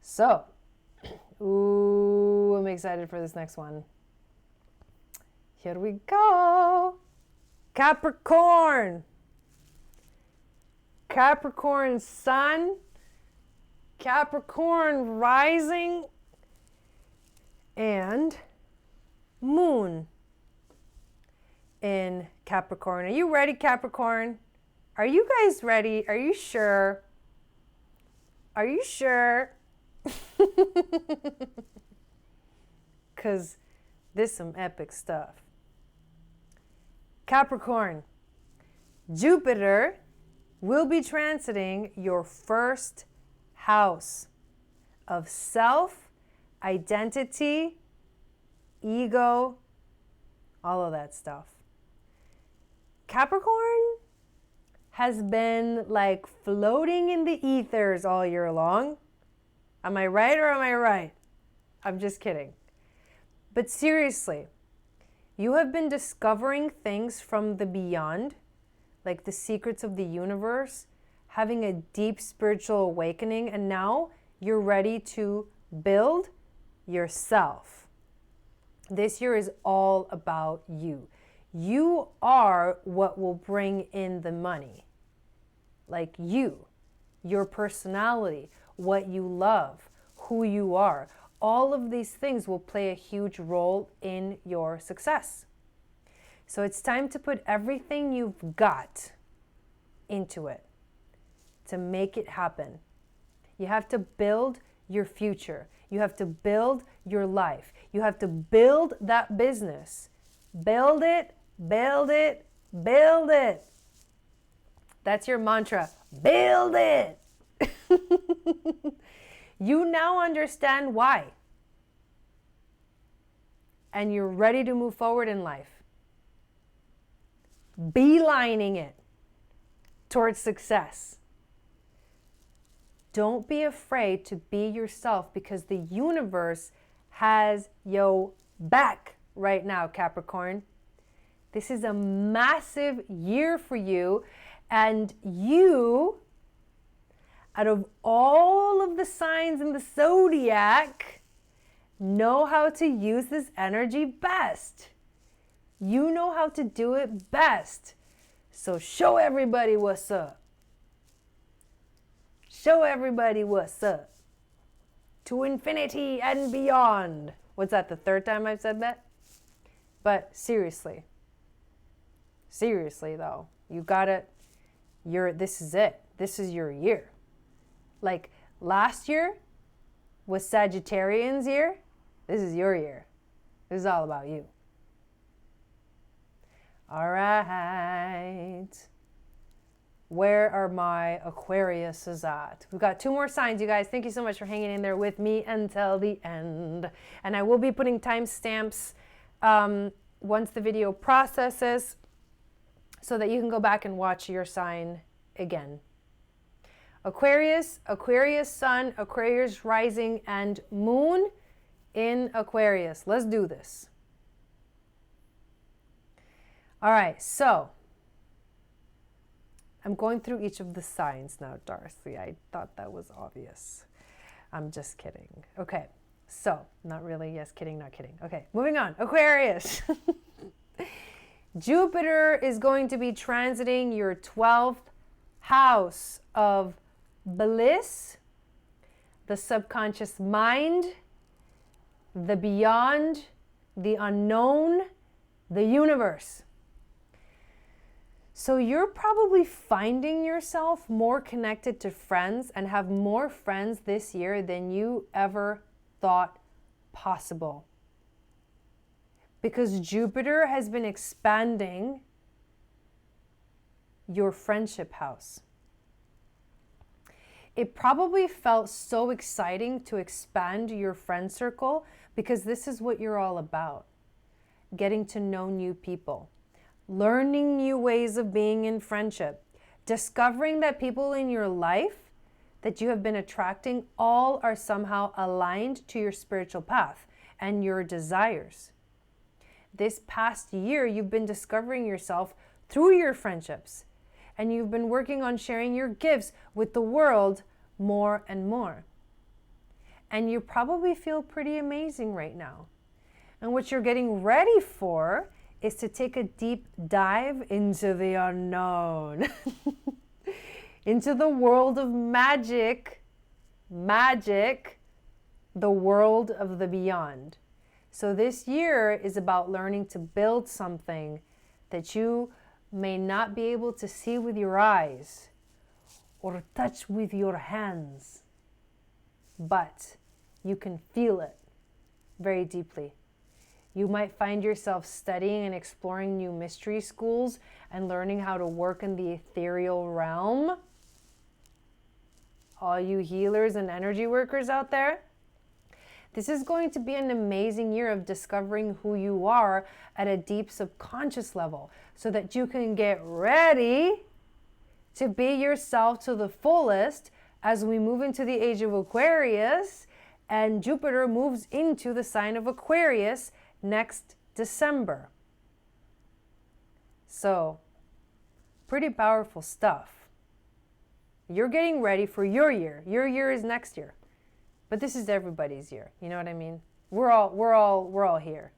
So, ooh, I'm excited for this next one. Here we go. Capricorn. Capricorn sun. Capricorn rising. And moon in Capricorn. Are you ready, Capricorn? Are you guys ready? Are you sure? Are you sure? Because this is some epic stuff. Capricorn, Jupiter will be transiting your first house of self, identity, ego, all of that stuff. Capricorn has been like floating in the ethers all year long. Am I right or am I right? I'm just kidding. But seriously, you have been discovering things from the beyond, like the secrets of the universe, having a deep spiritual awakening, and now you're ready to build yourself. This year is all about you. You are what will bring in the money. Like you, your personality, what you love, who you are. All of these things will play a huge role in your success. So it's time to put everything you've got into it to make it happen. You have to build your future. You have to build your life. You have to build that business. Build it, build it, build it. That's your mantra. Build it. You now understand why. And you're ready to move forward in life. Beelining it towards success. Don't be afraid to be yourself, because the universe has your back right now, Capricorn. This is a massive year for you, and you, out of all of the signs in the zodiac, know how to use this energy best. You know how to do it best. So show everybody what's up. Show everybody what's up. To infinity and beyond. What's that, the third time I've said that? But seriously though, you gotta, this is it. This is your year. Like last year was Sagittarian's year. This is your year. This is all about you. All right. Where are my Aquariuses at? We've got 2 more signs, you guys. Thank you so much for hanging in there with me until the end. And I will be putting timestamps once the video processes so that you can go back and watch your sign again. Aquarius, Aquarius sun, Aquarius rising and moon in Aquarius. Let's do this. All right, so I'm going through each of the signs now, Darcy. I thought that was obvious. I'm just kidding. Okay, so not really. Yes, kidding, not kidding. Okay, moving on. Aquarius. Jupiter is going to be transiting your 12th house of bliss, the subconscious mind, the beyond, the unknown, the universe. So you're probably finding yourself more connected to friends and have more friends this year than you ever thought possible. Because Jupiter has been expanding your friendship house. It probably felt so exciting to expand your friend circle because this is what you're all about. Getting to know new people. Learning new ways of being in friendship, discovering that people in your life that you have been attracting all are somehow aligned to your spiritual path and your desires. This past year, you've been discovering yourself through your friendships, and you've been working on sharing your gifts with the world more and more. And you probably feel pretty amazing right now. And what you're getting ready for is to take a deep dive into the unknown, into the world of magic, the world of the beyond. So this year is about learning to build something that you may not be able to see with your eyes or touch with your hands, but you can feel it very deeply. You might find yourself studying and exploring new mystery schools and learning how to work in the ethereal realm. All you healers and energy workers out there, this is going to be an amazing year of discovering who you are at a deep subconscious level so that you can get ready to be yourself to the fullest as we move into the age of Aquarius and Jupiter moves into the sign of Aquarius next December. So, pretty powerful stuff. You're getting ready for your year. Your year is next year. But this is everybody's year. You know what I mean? We're all here.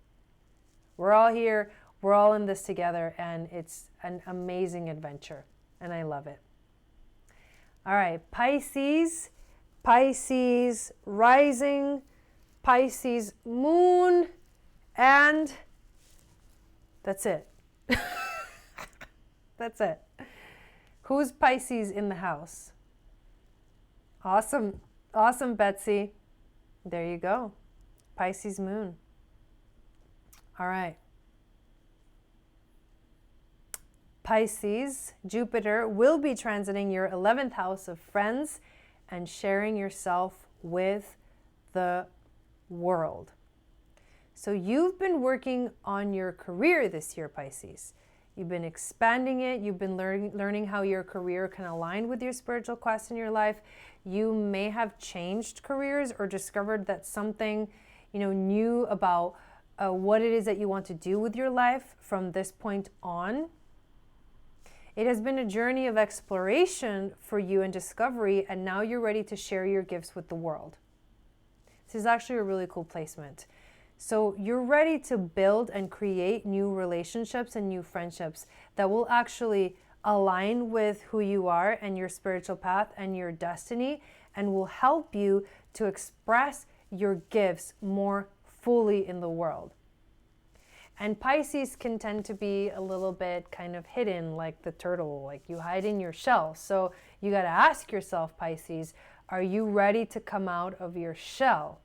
We're all here. We're all in this together, and it's an amazing adventure, and I love it. All right, Pisces rising, Pisces moon, and that's it. That's it. Who's Pisces in the house? Awesome. Awesome, Betsy. There you go. Pisces moon. All right. Pisces, Jupiter will be transiting your 11th house of friends and sharing yourself with the world. So you've been working on your career this year, Pisces. You've been expanding it. You've been learning how your career can align with your spiritual quest in your life. You may have changed careers or discovered that something, new about what it is that you want to do with your life from this point on. It has been a journey of exploration for you and discovery, and now you're ready to share your gifts with the world. This is actually a really cool placement. So you're ready to build and create new relationships and new friendships that will actually align with who you are and your spiritual path and your destiny, and will help you to express your gifts more fully in the world. And Pisces can tend to be a little bit kind of hidden, like the turtle, like you hide in your shell. So you got to ask yourself, Pisces, are you ready to come out of your shell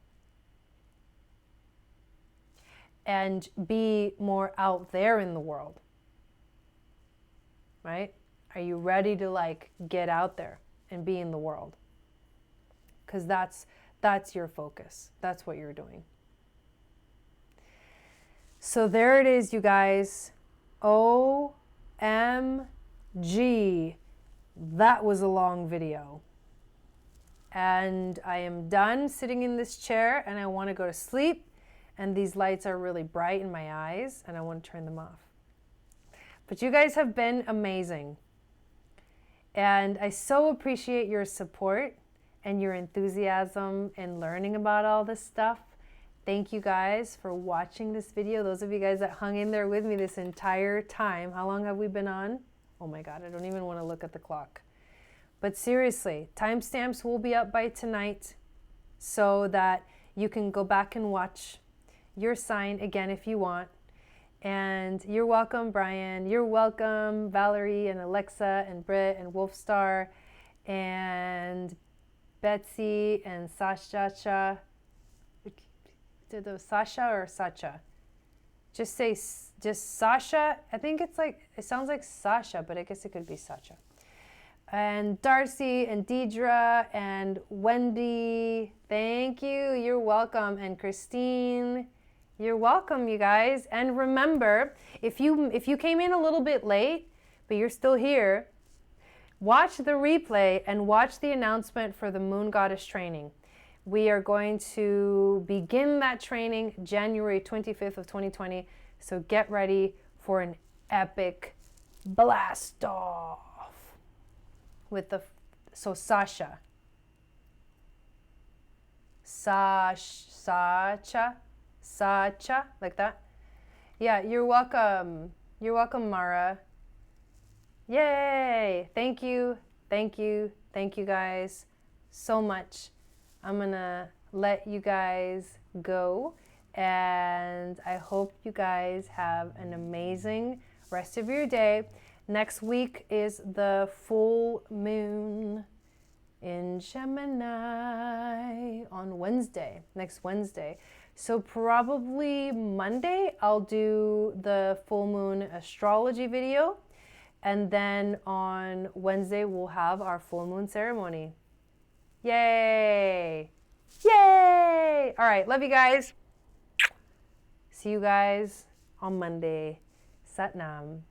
and be more out there in the world? Right? Are you ready to get out there and be in the world? Because that's your focus. That's what you're doing. So there it is, you guys. OMG. That was a long video. and I am done sitting in this chair and I want to go to sleep, and these lights are really bright in my eyes and I want to turn them off. But you guys have been amazing. And I so appreciate your support and your enthusiasm in learning about all this stuff. Thank you guys for watching this video. Those of you guys that hung in there with me this entire time. How long have we been on? Oh my God, I don't even want to look at the clock. But seriously, timestamps will be up by tonight so that you can go back and watch your sign again if you want. And you're welcome, Brian. You're welcome, Valerie and Alexa and Britt and Wolfstar and Betsy and Sasha. Did those Sasha or Sacha? Just Sasha. I think it sounds like Sasha, but I guess it could be Sacha. And Darcy and Deidre and Wendy. Thank you. You're welcome. And Christine. You're welcome, you guys. And remember, if you came in a little bit late, but you're still here, watch the replay and watch the announcement for the Moon Goddess training. We are going to begin that training January 25th of 2020. So get ready for an epic blast off with Sacha. Sacha, like that. Yeah, you're welcome. You're welcome, Mara. Yay! Thank you guys so much. I'm gonna let you guys go, and I hope you guys have an amazing rest of your day. Next week is the full moon in Gemini on Wednesday, next Wednesday. So probably Monday, I'll do the full moon astrology video. And then on Wednesday, we'll have our full moon ceremony. Yay! Yay! All right, love you guys. See you guys on Monday. Sat Nam.